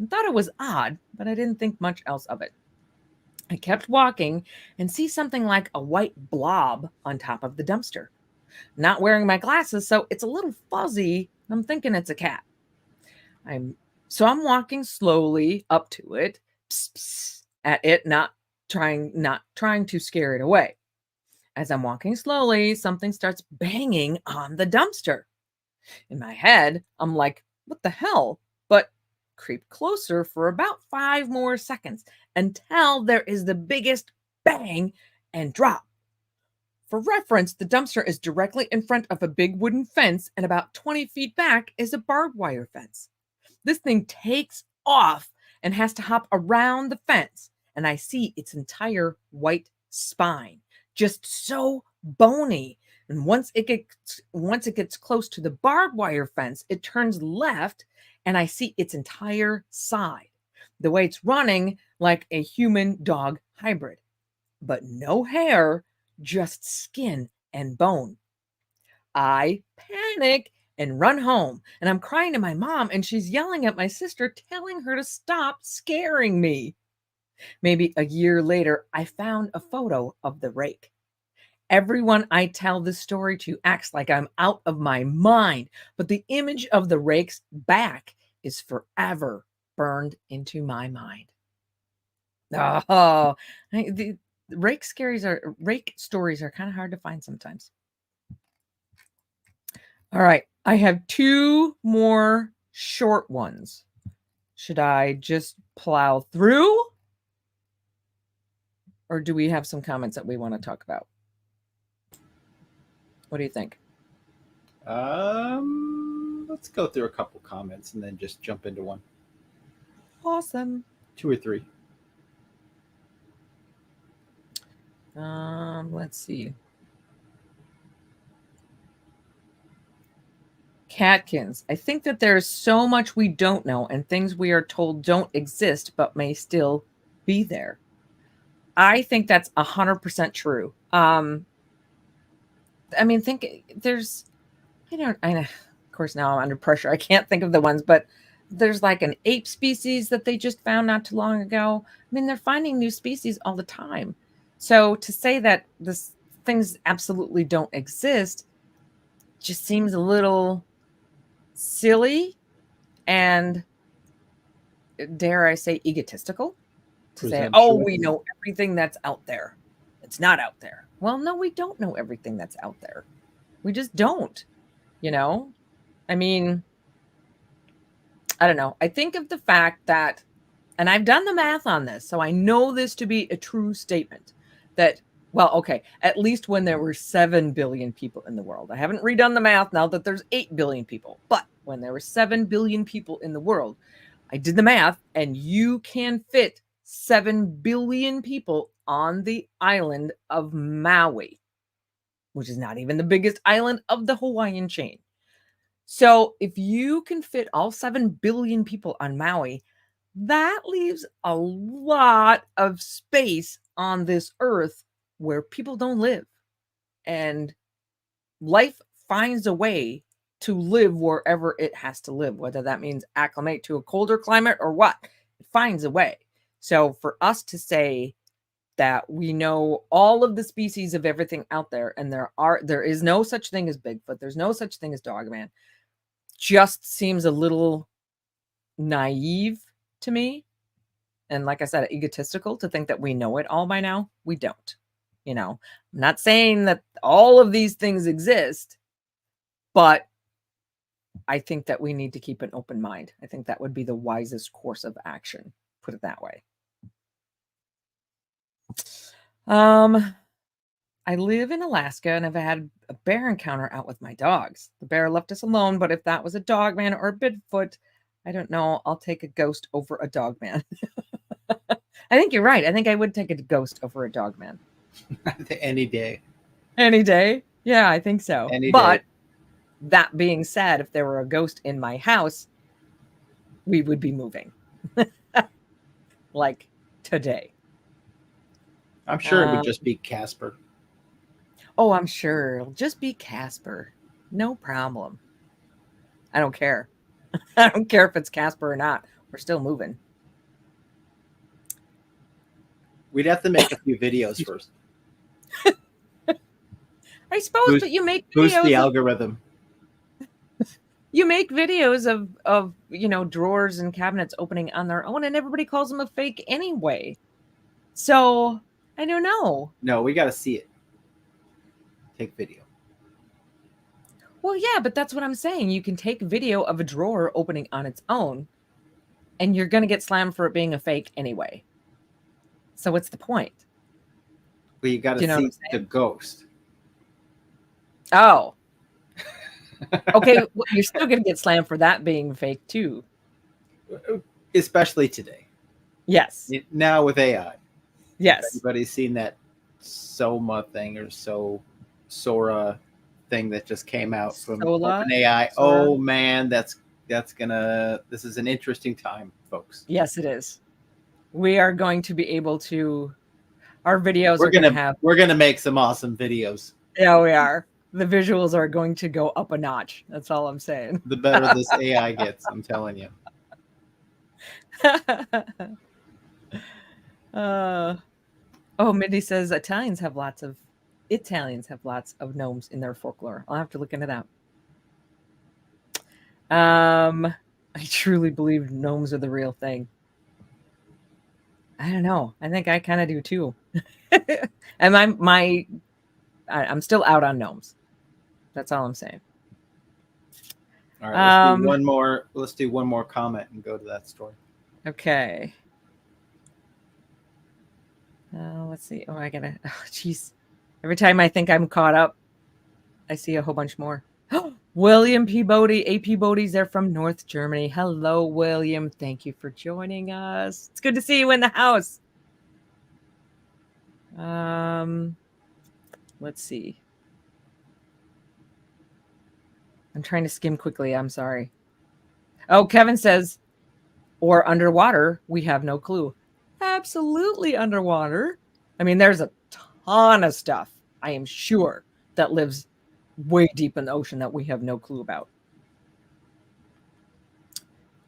I thought it was odd, but I didn't think much else of it. I kept walking and see something like a white blob on top of the dumpster. Not wearing my glasses, so it's a little fuzzy. I'm thinking it's a cat. I'm walking slowly up to it, pss, pss, at it, not trying to scare it away. As I'm walking slowly, something starts banging on the dumpster. In my head, I'm like, what the hell? But creep closer for about 5 more seconds until there is the biggest bang and drop. For reference, the dumpster is directly in front of a big wooden fence, and about 20 feet back is a barbed wire fence. This thing takes off and has to hop around the fence, and I see its entire white spine, just so bony. And once it gets close to the barbed wire fence, it turns left, and I see its entire side. The way it's running like a human-dog hybrid, but no hair, just skin and bone. I panic and run home, and I'm crying to my mom, and she's yelling at my sister, telling her to stop scaring me. Maybe a year later, I found a photo of the rake. Everyone I tell this story to acts like I'm out of my mind, but the image of the rake's back is forever burned into my mind. Oh, the rake stories are kind of hard to find sometimes. All right, I have 2 more short ones. Should I just plow through? Or do we have some comments that we want to talk about? What do you think? Let's go through a couple comments and then just jump into one. Awesome. 2 or 3. Let's see. Catkins, I think that there is so much we don't know and things we are told don't exist but may still be there. I think that's 100% true. I mean, think there's, I know, of course now I'm under pressure. I can't think of the ones, but there's like an ape species that they just found not too long ago. I mean, they're finding new species all the time. So to say that this things absolutely don't exist just seems a little silly and, dare I say, egotistical to say, oh, we know everything that's out there. It's not out there. Well, no, we don't know everything that's out there. We just don't, you know? I mean, I don't know. I think of the fact that, and I've done the math on this, so I know this to be a true statement that, well, okay, at least when there were 7 billion people in the world. I haven't redone the math now that there's 8 billion people, but when there were 7 billion people in the world, I did the math, and you can fit 7 billion people on the island of Maui, which is not even the biggest island of the Hawaiian chain. So if you can fit all 7 billion people on Maui, that leaves a lot of space on this earth where people don't live. And life finds a way to live wherever it has to live, whether that means acclimate to a colder climate or what. It finds a way. So for us to say that we know all of the species of everything out there, and there is no such thing as Bigfoot, there's no such thing as Dogman, just seems a little naive to me. And like I said, egotistical to think that we know it all by now. We don't. You know, I'm not saying that all of these things exist, but I think that we need to keep an open mind. I think that would be the wisest course of action. Put it that way. I live in Alaska and I've had a bear encounter out with my dogs. The bear left us alone, but if that was a dog man or a Bigfoot, I don't know. I'll take a ghost over a dog man. I think you're right. I think I would take a ghost over a dog man. Any day. Any day. Yeah, I think so. Any but day. That being said, if there were a ghost in my house, we would be moving. Like today. I'm sure it would just be Casper. Oh, I'm sure. It'll just be Casper. No problem. I don't care. I don't care if it's Casper or not. We're still moving. We'd have to make a few videos first. I suppose, but you make videos. Boost the algorithm. You make videos of drawers and cabinets opening on their own, and everybody calls them a fake anyway. So I don't know. No, we got to see it. Take video. Well, yeah, but that's what I'm saying. You can take video of a drawer opening on its own, and you're going to get slammed for it being a fake anyway. So what's the point? Well, you got to see the ghost. Oh. Okay, well, you're still going to get slammed for that being fake too. Especially today. Yes. Now with AI. Yes. Everybody's seen that Soma thing or Sora thing that just came out from OpenAI. Oh man, this is an interesting time, folks. Yes, it is. We are going to be able to, our videos we're gonna make some awesome videos. Yeah, we are. The visuals are going to go up a notch. That's all I'm saying. The better this AI gets, I'm telling you. Mindy says Italians have lots of gnomes in their folklore. I'll have to look into that. I truly believe gnomes are the real thing. I don't know. I think I kind of do too. And I'm still out on gnomes. That's all I'm saying. All right, let's do one more comment and go to that story. Okay. Let's see. Oh, jeez. Every time I think I'm caught up, I see a whole bunch more. William Peabody, A. Peabody's there from North Germany. Hello, William. Thank you for joining us. It's good to see you in the house. Let's see. I'm trying to skim quickly. I'm sorry. Oh, Kevin says, or underwater, we have no clue. Absolutely underwater. I mean, there's a ton of stuff, I am sure, that lives way deep in the ocean that we have no clue about.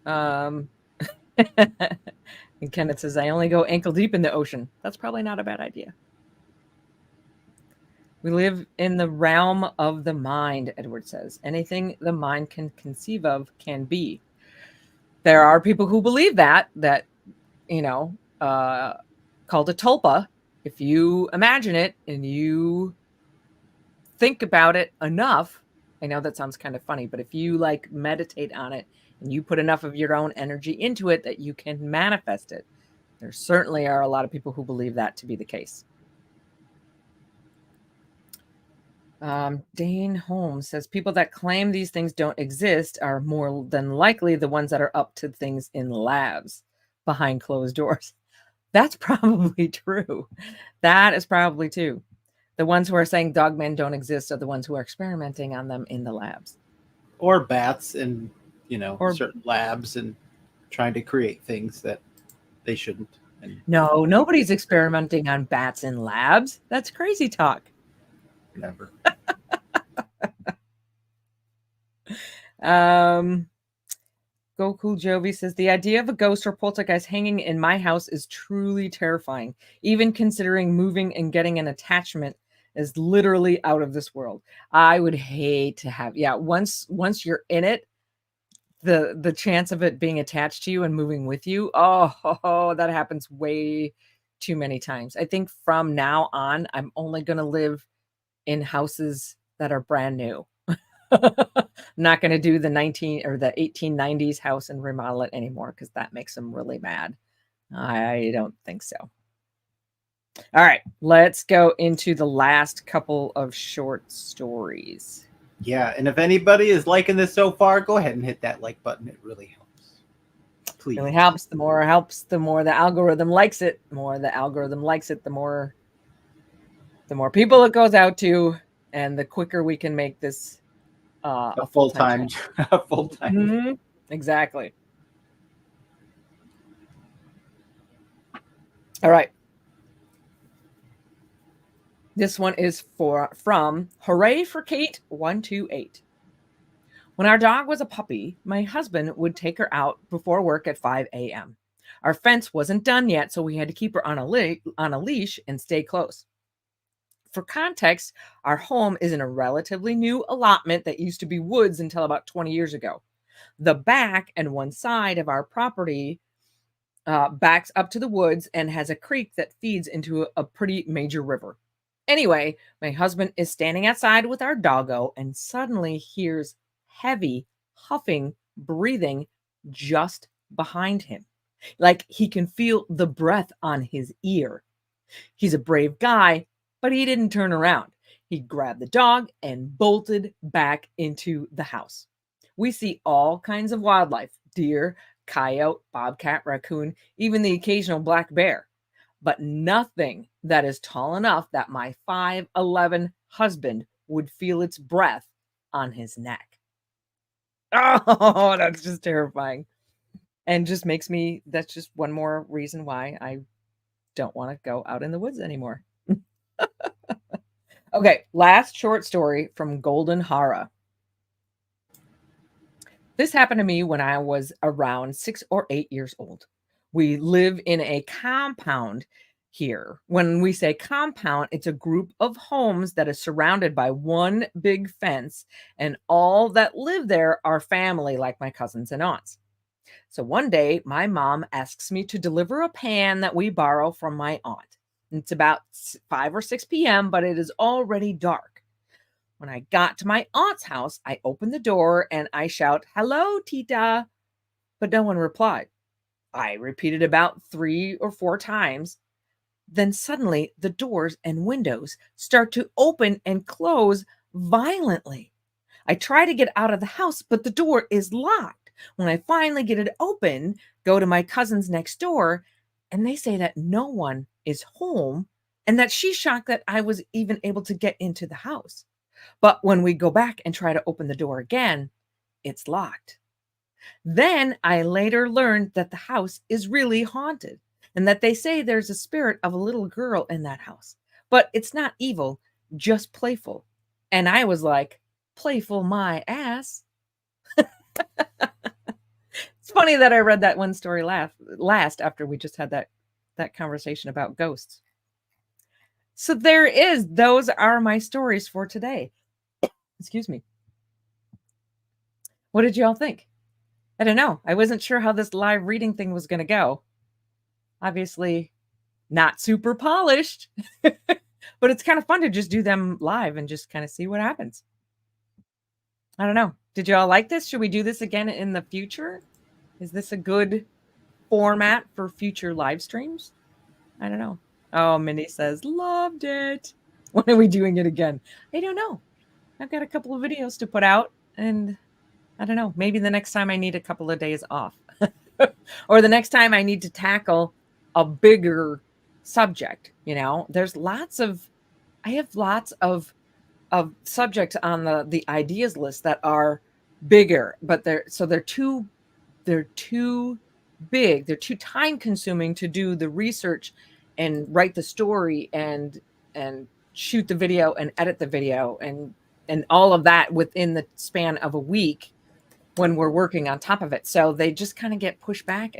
And Kenneth says, I only go ankle deep in the ocean. That's probably not a bad idea. We live in the realm of the mind, Edward says. Anything the mind can conceive of can be. There are people who believe that, called a tulpa. If you imagine it and you think about it enough, I know that sounds kind of funny, but if you like meditate on it and you put enough of your own energy into it that you can manifest it, there certainly are a lot of people who believe that to be the case. Dane Holmes says people that claim these things don't exist are more than likely the ones that are up to things in labs behind closed doors. That's probably true. That is probably true. The ones who are saying dogmen don't exist are the ones who are experimenting on them in the labs. Or bats in, certain labs and trying to create things that they shouldn't. No, nobody's experimenting on bats in labs. That's crazy talk. Never. Goku Jovi says the idea of a ghost or poltergeist hanging in my house is truly terrifying. Even considering moving and getting an attachment is literally out of this world. I would hate to have, once you're in it, the chance of it being attached to you and moving with you, that happens way too many times. I think from now on, I'm only going to live in houses that are brand new. Not going to do the 1890s house and remodel it anymore because that makes them really mad. I don't think so. All right, let's go into the last couple of short stories. Yeah, and if anybody is liking this so far, go ahead and hit that like button. It really helps. Please. It really helps. The more it helps, the more the algorithm likes it. The more the algorithm likes it, the more people it goes out to, and the quicker we can make this a full-time full-time. Mm-hmm. Exactly. All right. This one is from Hooray for Kate 128. When our dog was a puppy, my husband would take her out before work at 5 a.m. Our fence wasn't done yet, so we had to keep her on a leash and stay close. For context, our home is in a relatively new allotment that used to be woods until about 20 years ago. The back and one side of our property backs up to the woods and has a creek that feeds into a pretty major river. Anyway, my husband is standing outside with our doggo and suddenly hears heavy huffing, breathing just behind him. Like he can feel the breath on his ear. He's a brave guy, but he didn't turn around. He grabbed the dog and bolted back into the house. We see all kinds of wildlife: deer, coyote, bobcat, raccoon, even the occasional black bear, but nothing that is tall enough that my 5'11" husband would feel its breath on his neck. Oh, that's just terrifying. And just that's just one more reason why I don't want to go out in the woods anymore. Okay, last short story from Golden Hara. This happened to me when I was around 6 or 8 years old. We live in a compound here. When we say compound, it's a group of homes that is surrounded by one big fence, and all that live there are family, like my cousins and aunts. So one day, my mom asks me to deliver a pan that we borrow from my aunt. It's about 5 or 6 p.m., but it is already dark. When I got to my aunt's house, I opened the door and I shout, "Hello, Tita," but no one replied. I repeated about 3 or 4 times. Then suddenly the doors and windows start to open and close violently. I try to get out of the house, but the door is locked. When I finally get it open, go to my cousins next door, and they say that no one is home and that she's shocked that I was even able to get into the house. But when we go back and try to open the door again, it's locked. Then I later learned that the house is really haunted and that they say there's a spirit of a little girl in that house. But it's not evil, just playful. And I was like, playful my ass. funny that I read that one story last after we just had that conversation about ghosts. So there is. Those are my stories for today. Excuse me. What did y'all think? I don't know. I wasn't sure how this live reading thing was going to go. Obviously, not super polished, but it's kind of fun to just do them live and just kind of see what happens. I don't know. Did y'all like this? Should we do this again in the future? Is this a good format for future live streams? I don't know. Oh, Minnie says, loved it. When are we doing it again? I don't know. I've got a couple of videos to put out, and I don't know. Maybe the next time I need a couple of days off. Or the next time I need to tackle a bigger subject. You know, I have lots of subjects on the ideas list that are bigger, but they're too big. They're too time consuming to do the research and write the story and shoot the video and edit the video and all of that within the span of a week when we're working on top of it. So they just kind of get pushed back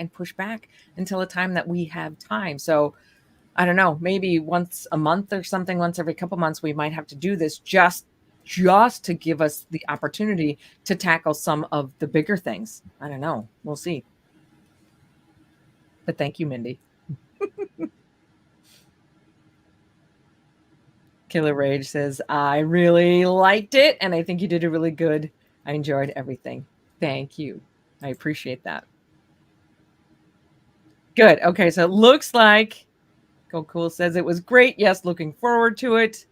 until a time that we have time. So I don't know, maybe once a month or something, once every couple months, we might have to do this just to give us the opportunity to tackle some of the bigger things. I don't know. We'll see. But thank you, Mindy. Killer Rage says, I really liked it, and I think you did a really good. I enjoyed everything. Thank you. I appreciate that. Good. Okay, so it looks like Go Cool says it was great. Yes, looking forward to it.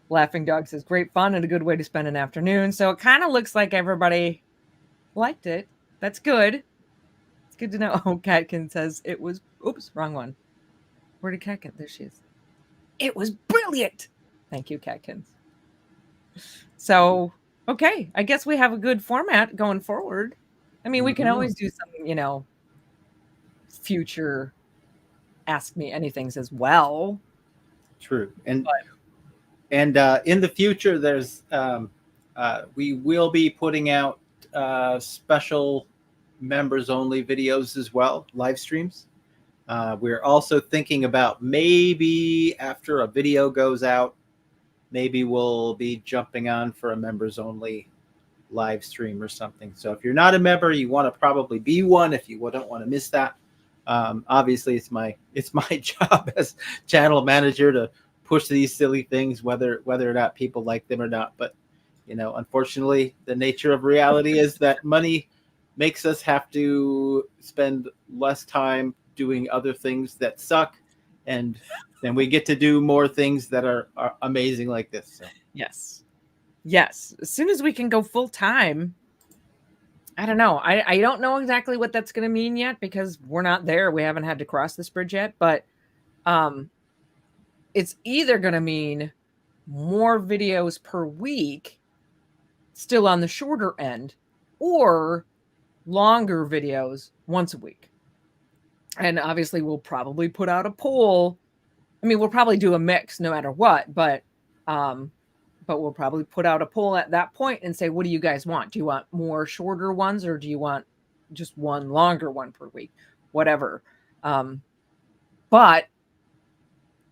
Laughing Dog says great fun and a good way to spend an afternoon. So it kind of looks like everybody liked it. That's good. It's good to know. Oh, Catkin says it was, oops, wrong one. Where did Catkin? There she is. It was brilliant. Thank you, Catkins. So, okay. I guess we have a good format going forward. I mean, we can always do some, future Ask Me Anythings as well. True. And in the future, there's we will be putting out special members only videos as well, live streams. We're also thinking about maybe after a video goes out, maybe we'll be jumping on for a members only live stream or something. So if you're not a member, you want to probably be one if you don't want to miss that. Obviously, it's my job as channel manager to push these silly things, whether or not people like them or not. But unfortunately, the nature of reality is that money makes us have to spend less time doing other things that suck, and then we get to do more things that are amazing like this. So. Yes. As soon as we can go full time. I don't know. I don't know exactly what that's going to mean yet because we're not there. We haven't had to cross this bridge yet, but it's either going to mean more videos per week, still on the shorter end, or longer videos once a week. And obviously we'll probably put out a poll. I mean, we'll probably do a mix no matter what, but we'll probably put out a poll at that point and say, what do you guys want? Do you want more shorter ones or do you want just one longer one per week? Whatever. But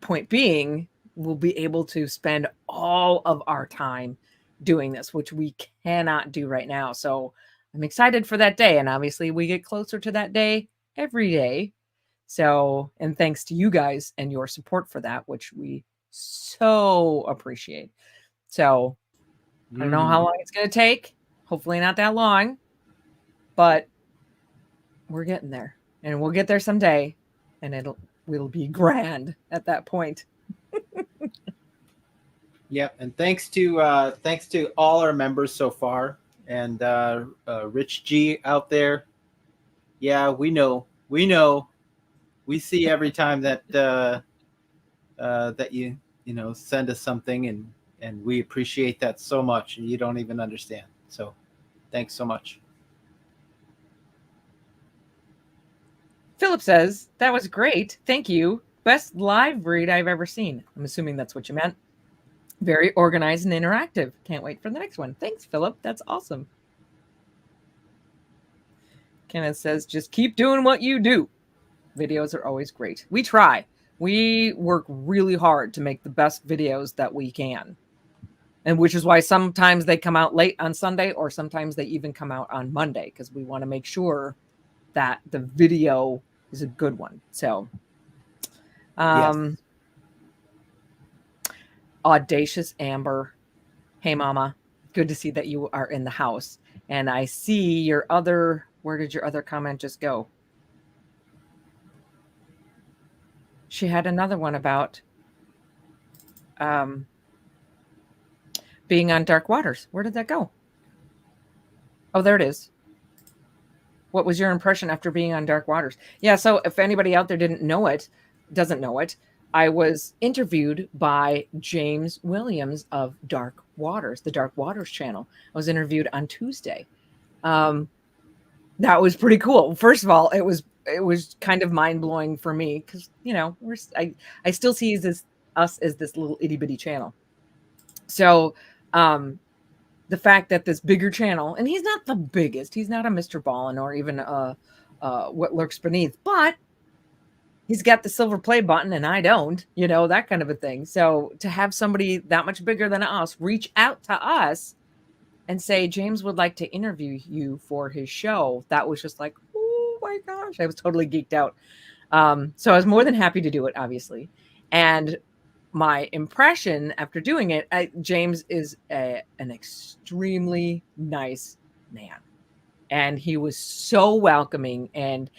point being, we'll be able to spend all of our time doing this, which we cannot do right now. So I'm excited for that day. And obviously we get closer to that day every day. So, and thanks to you guys and your support for that, which we so appreciate. So I don't know how long it's going to take. Hopefully not that long, but we're getting there and we'll get there someday and we'll be grand at that point. Yep. And thanks to all our members so far and Rich G out there. Yeah, we know, we see every time that that you send us something and we appreciate that so much and you don't even understand. So thanks so much. Philip says, that was great. Thank you. Best live read I've ever seen. I'm assuming that's what you meant. Very organized and interactive. Can't wait for the next one. Thanks, Philip. That's awesome. Kenneth says, just keep doing what you do. Videos are always great. We try. We work really hard to make the best videos that we can. And which is why sometimes they come out late on Sunday, or sometimes they even come out on Monday, because we want to make sure that the video is a good one. So, Yes. Audacious Amber. Hey, Mama. Good to see that you are in the house. And I see your other, where did your other comment just go? She had another one about being on dark waters. Where did that go? Oh, there it is. What was your impression after being on dark waters? Yeah, so if anybody out there doesn't know it, I was interviewed by James Williams of Dark Waters, the Dark Waters channel. I was interviewed on Tuesday. That was pretty cool. First of all, it was kind of mind blowing for me because I still see us as this little itty bitty channel. So the fact that this bigger channel, and he's not the biggest, he's not a Mr. Ballin or even What Lurks Beneath, but he's got the silver play button and I don't, that kind of a thing. So to have somebody that much bigger than us reach out to us and say, James would like to interview you for his show, that was just like, oh my gosh, I was totally geeked out. So I was more than happy to do it, obviously. And my impression after doing it, James is an extremely nice man. And he was so welcoming and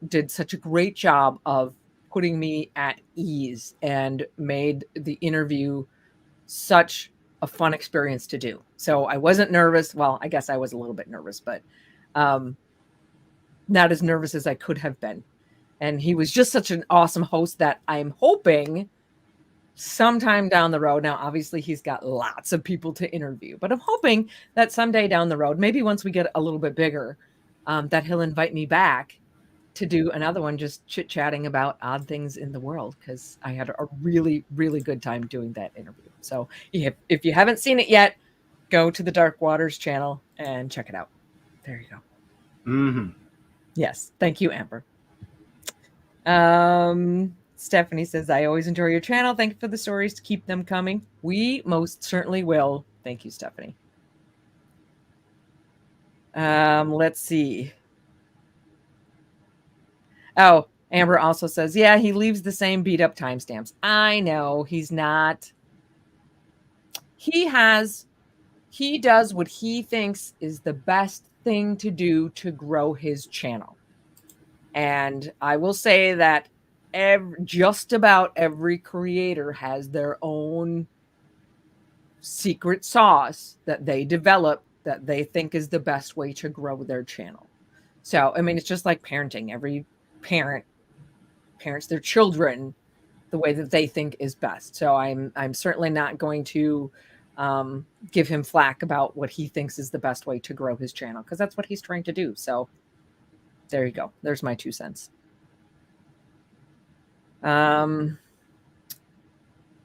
did such a great job of putting me at ease and made the interview such a fun experience to do. So I wasn't nervous. Well, I guess I was a little bit nervous, but not as nervous as I could have been. And he was just such an awesome host that I'm hoping sometime down the road. Now, obviously, he's got lots of people to interview, but I'm hoping that someday down the road, maybe once we get a little bit bigger, that he'll invite me back to do another one, just chit-chatting about odd things in the world, because I had a really, really good time doing that interview. So if you haven't seen it yet, go to the Dark Waters channel and check it out. There you go. Mm-hmm. Yes. Thank you, Amber. Stephanie says, I always enjoy your channel. Thank you for the stories. To keep them coming. We most certainly will. Thank you, Stephanie. Let's see. Oh, Amber also says, yeah, he leaves the same beat up timestamps. I know he's not. He does what he thinks is the best thing to do to grow his channel. And I will say that just about every creator has their own secret sauce that they develop that they think is the best way to grow their channel. So, I mean, it's just like parenting. Every parent parents their children the way that they think is best. So I'm certainly not going to give him flack about what he thinks is the best way to grow his channel, because that's what he's trying to do. So there you go. There's my 2 cents. Go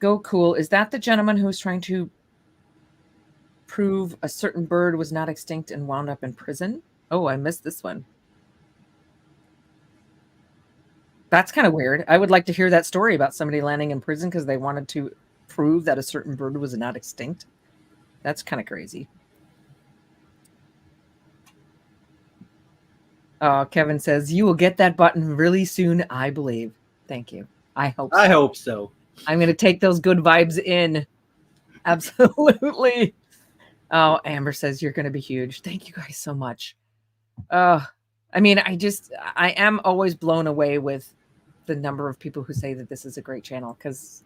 Cool. Is that the gentleman who was trying to prove a certain bird was not extinct and wound up in prison? Oh, I missed this one. That's kind of weird. I would like to hear that story about somebody landing in prison because they wanted to prove that a certain bird was not extinct. That's kind of crazy. Oh, Kevin says, you will get that button really soon, I believe. Thank you. I hope so. I hope so. I'm going to take those good vibes in. Absolutely. Oh, Amber says, you're going to be huge. Thank you guys so much. I mean, I am always blown away with the number of people who say that this is a great channel, because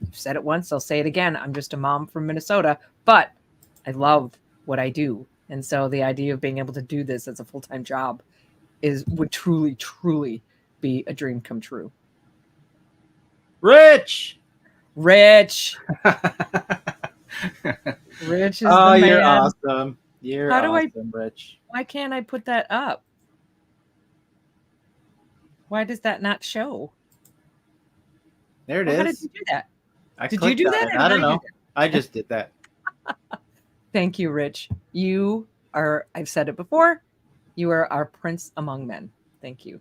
I've said it once, I'll say it again. I'm just a mom from Minnesota, but I love what I do. And so the idea of being able to do this as a full-time job would truly, truly be a dream come true. Rich. Rich is the man. You're awesome. You're awesome, Rich. Why can't I put that up? Why does that not show? There it is. How did you do that? Did you do that? I don't know. I just did that. Thank you, Rich. You are, I've said it before, You are our prince among men. Thank you.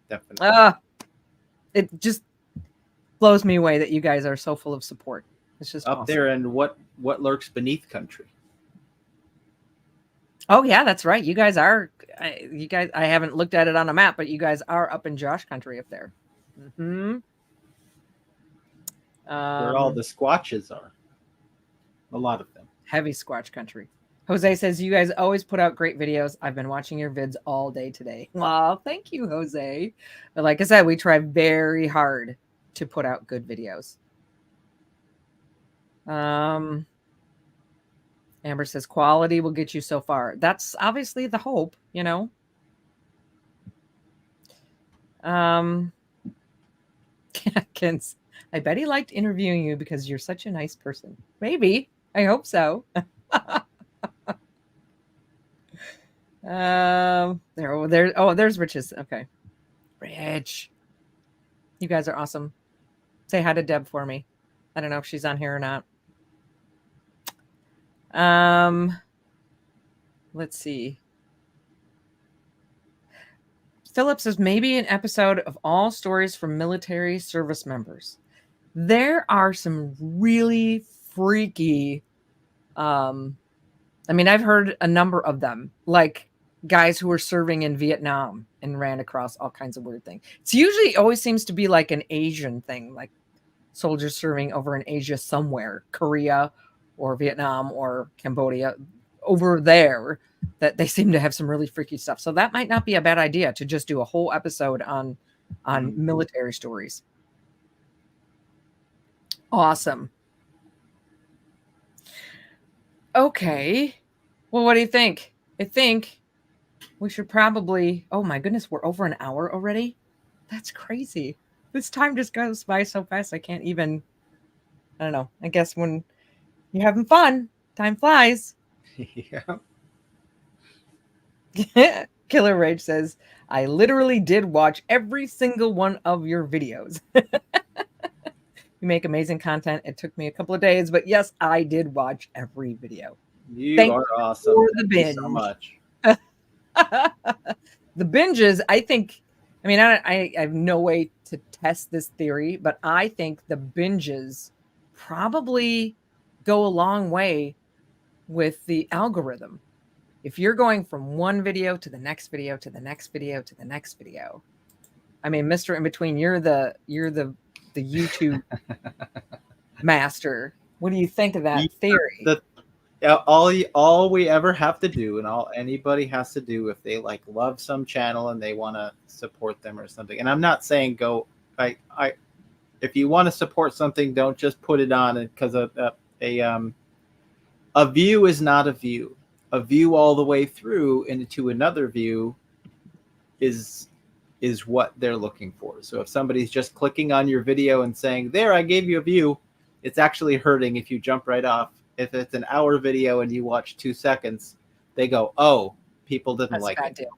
Definitely. It just blows me away that you guys are so full of support. It's just Up awesome. there, and what lurks beneath country? Oh yeah, that's right. You guys are. I haven't looked at it on a map, but you guys are up in Josh country up there. Mm-hmm. Where all the squatches are. A lot of them. Heavy squatch country. Jose says, you guys always put out great videos. I've been watching your vids all day today. Well, thank you, Jose. But like I said, we try very hard to put out good videos. Amber says, quality will get you so far. That's obviously the hope, you know. Kens, I bet he liked interviewing you because you're such a nice person. Maybe. I hope so. There's Rich's. Okay. Rich. You guys are awesome. Say hi to Deb for me. I don't know if she's on here or not. Let's see. Philip says maybe an episode of all stories from military service members. There are some really freaky I mean, I've heard a number of them, like guys who were serving in Vietnam and ran across all kinds of weird things. It's usually always seems to be like an Asian thing, like soldiers serving over in Asia somewhere, Korea or Vietnam or Cambodia, over there, that they seem to have some really freaky stuff. So that might not be a bad idea to just do a whole episode on military stories. Awesome. Okay. Well, what do you think? I think we should probably, oh my goodness, we're over an hour already. That's crazy. This time just goes by so fast. I can't even, I don't know. I guess when you're having fun, time flies. Yeah. Killer Rage says, I literally did watch every single one of your videos. You make amazing content. It took me a couple of days, but yes, I did watch every video. You are awesome. Thank you so much. The binges, I think, I mean, I have no way to test this theory, but I think the binges probably go a long way with the algorithm. If you're going from one video to the next video to the next video to the next video, I mean, Mr. In Between, you're the YouTube master. What do you think of that theory? All we ever have to do, and all anybody has to do, if they like love some channel and they want to support them or something, and I'm not saying go, if you want to support something, don't just put it on because a view is not a view. A view all the way through into another view is what they're looking for. So if somebody's just clicking on your video and saying, there, I gave you a view, it's actually hurting if you jump right off. If it's an hour video and you watch 2 seconds, they go, oh, people didn't like it. Deal.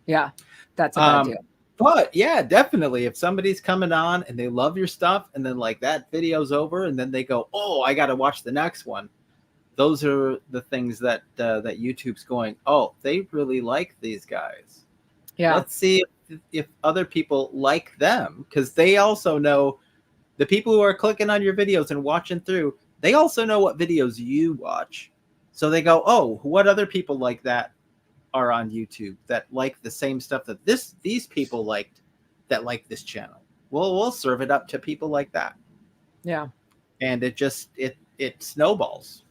Yeah, that's a bad deal. But yeah, definitely. If somebody's coming on and they love your stuff and then like that video's over and then they go, oh, I got to watch the next one. Those are the things that YouTube's going, oh, they really like these guys. Yeah. Let's see if other people like them, because they also know, the people who are clicking on your videos and watching through, they also know what videos you watch. So they go, oh, what other people like that are on YouTube that like the same stuff that these people liked that like this channel. Well, we'll serve it up to people like that. Yeah. And it snowballs.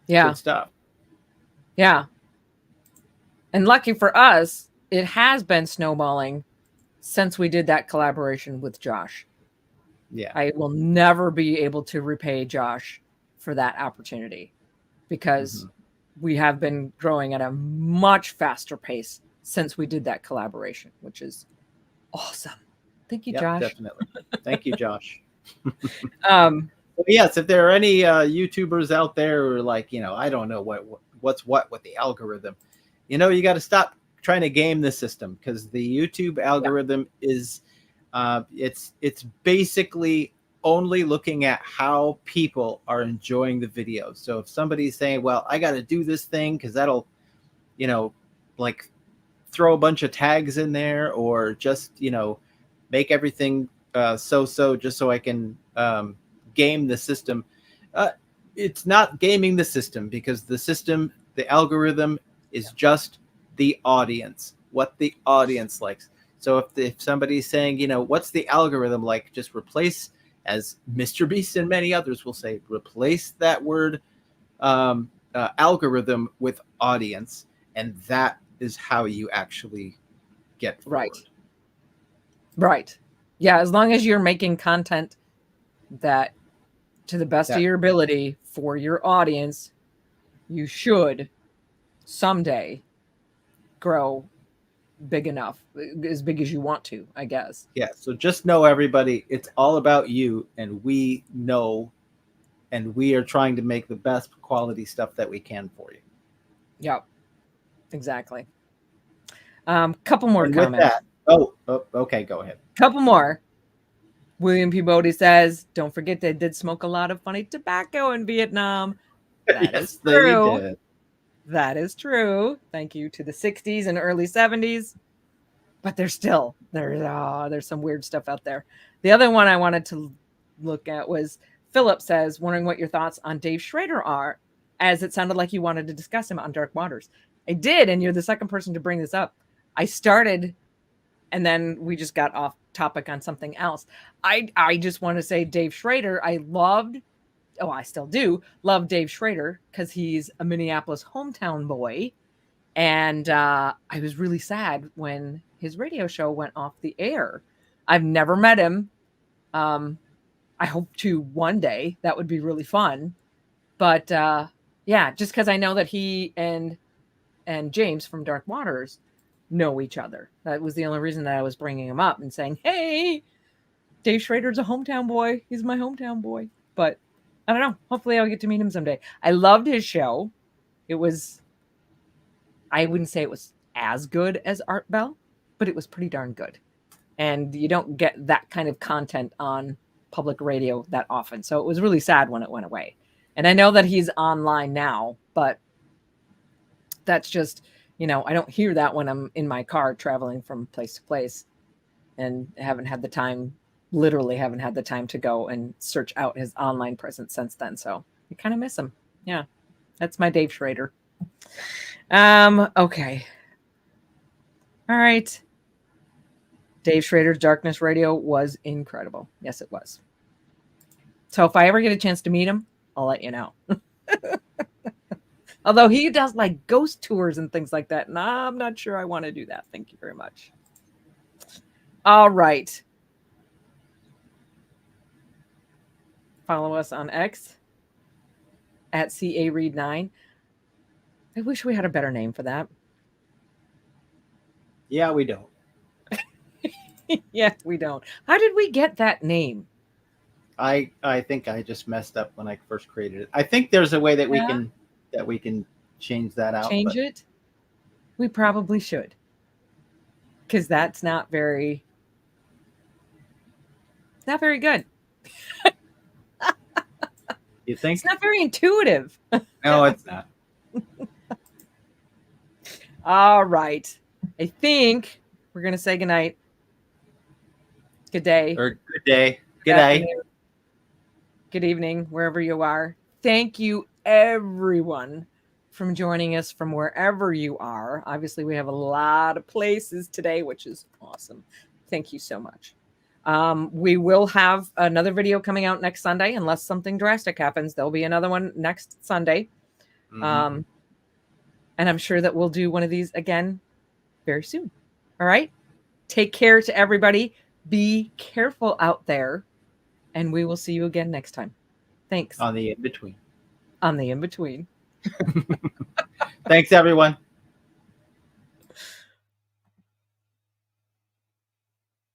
Yeah. Good stuff. Yeah. And lucky for us, it has been snowballing since we did that collaboration with Josh. Yeah. I will never be able to repay Josh for that opportunity because we have been growing at a much faster pace since we did that collaboration, which is awesome. Thank you, Josh. Definitely. Thank you, Josh. Yes, if there are any YouTubers out there who are like, I don't know what's what with the algorithm, you got to stop trying to game the system, because the YouTube algorithm is it's basically only looking at how people are enjoying the video. So if somebody's saying, well, I got to do this thing because that'll like throw a bunch of tags in there, or just, make everything so just so I can game the system. It's not gaming the system, because the algorithm is just the audience, what the audience likes. So if somebody's saying, what's the algorithm like, just replace, as Mr. Beast and many others will say, replace that word algorithm with audience, and that is how you actually get forward. Right. Yeah, as long as you're making content that, to the best of your ability, for your audience, you should someday grow big enough, as big as you want to, I guess. Yeah, so just know, everybody, it's all about you, and we know, and we are trying to make the best quality stuff that we can for you. Yep, exactly. Couple more and comments. With that, oh, okay, go ahead. Couple more. William P. Bodie says, don't forget they did smoke a lot of funny tobacco in Vietnam. That Yes, is true. They did. That is true. Thank you to the 60s and early 70s. But there's some weird stuff out there. The other one I wanted to look at was Philip says, wondering what your thoughts on Dave Schrader are, as it sounded like you wanted to discuss him on Dark Waters. I did, and you're the second person to bring this up. I started, and then we just got off topic on something else. I just want to say Dave Schrader, I still do love Dave Schrader, because he's a Minneapolis hometown boy. And I was really sad when his radio show went off the air. I've never met him. I hope to one day. That would be really fun. But yeah, just because I know that he and James from Dark Waters know each other. That was the only reason that I was bringing him up and saying, hey, Dave Schrader's a hometown boy. He's my hometown boy. But I don't know. Hopefully I'll get to meet him someday. I loved his show. I wouldn't say it was as good as Art Bell, but it was pretty darn good. And you don't get that kind of content on public radio that often. So it was really sad when it went away. And I know that he's online now, but that's just, I don't hear that when I'm in my car traveling from place to place, and literally haven't had the time to go and search out his online presence since then. So I kind of miss him. Yeah. That's my Dave Schrader. Okay. All right. Dave Schrader's Darkness Radio was incredible. Yes, it was. So if I ever get a chance to meet him, I'll let you know. Although he does like ghost tours and things like that, and I'm not sure I want to do that. Thank you very much. All right. Follow us on X at CARead9. I wish we had a better name for that. Yeah, we don't. Yeah, we don't. How did we get that name? I think I just messed up when I first created it. I think there's a way that we can change that out. Change it? We probably should. Because that's not very good. You think? It's not very intuitive. No, it's not. All right. I think we're going to say goodnight. Good day. Or good day. Good day. Good evening, wherever you are. Thank you, everyone, from joining us from wherever you are. Obviously, we have a lot of places today, which is awesome. Thank you so much. We will have another video coming out next Sunday, unless something drastic happens. There'll be another one next Sunday. Mm-hmm. And I'm sure that we'll do one of these again very soon. All right. Take care to everybody. Be careful out there. And we will see you again next time. Thanks. On the in-between. On the in-between. Thanks, everyone.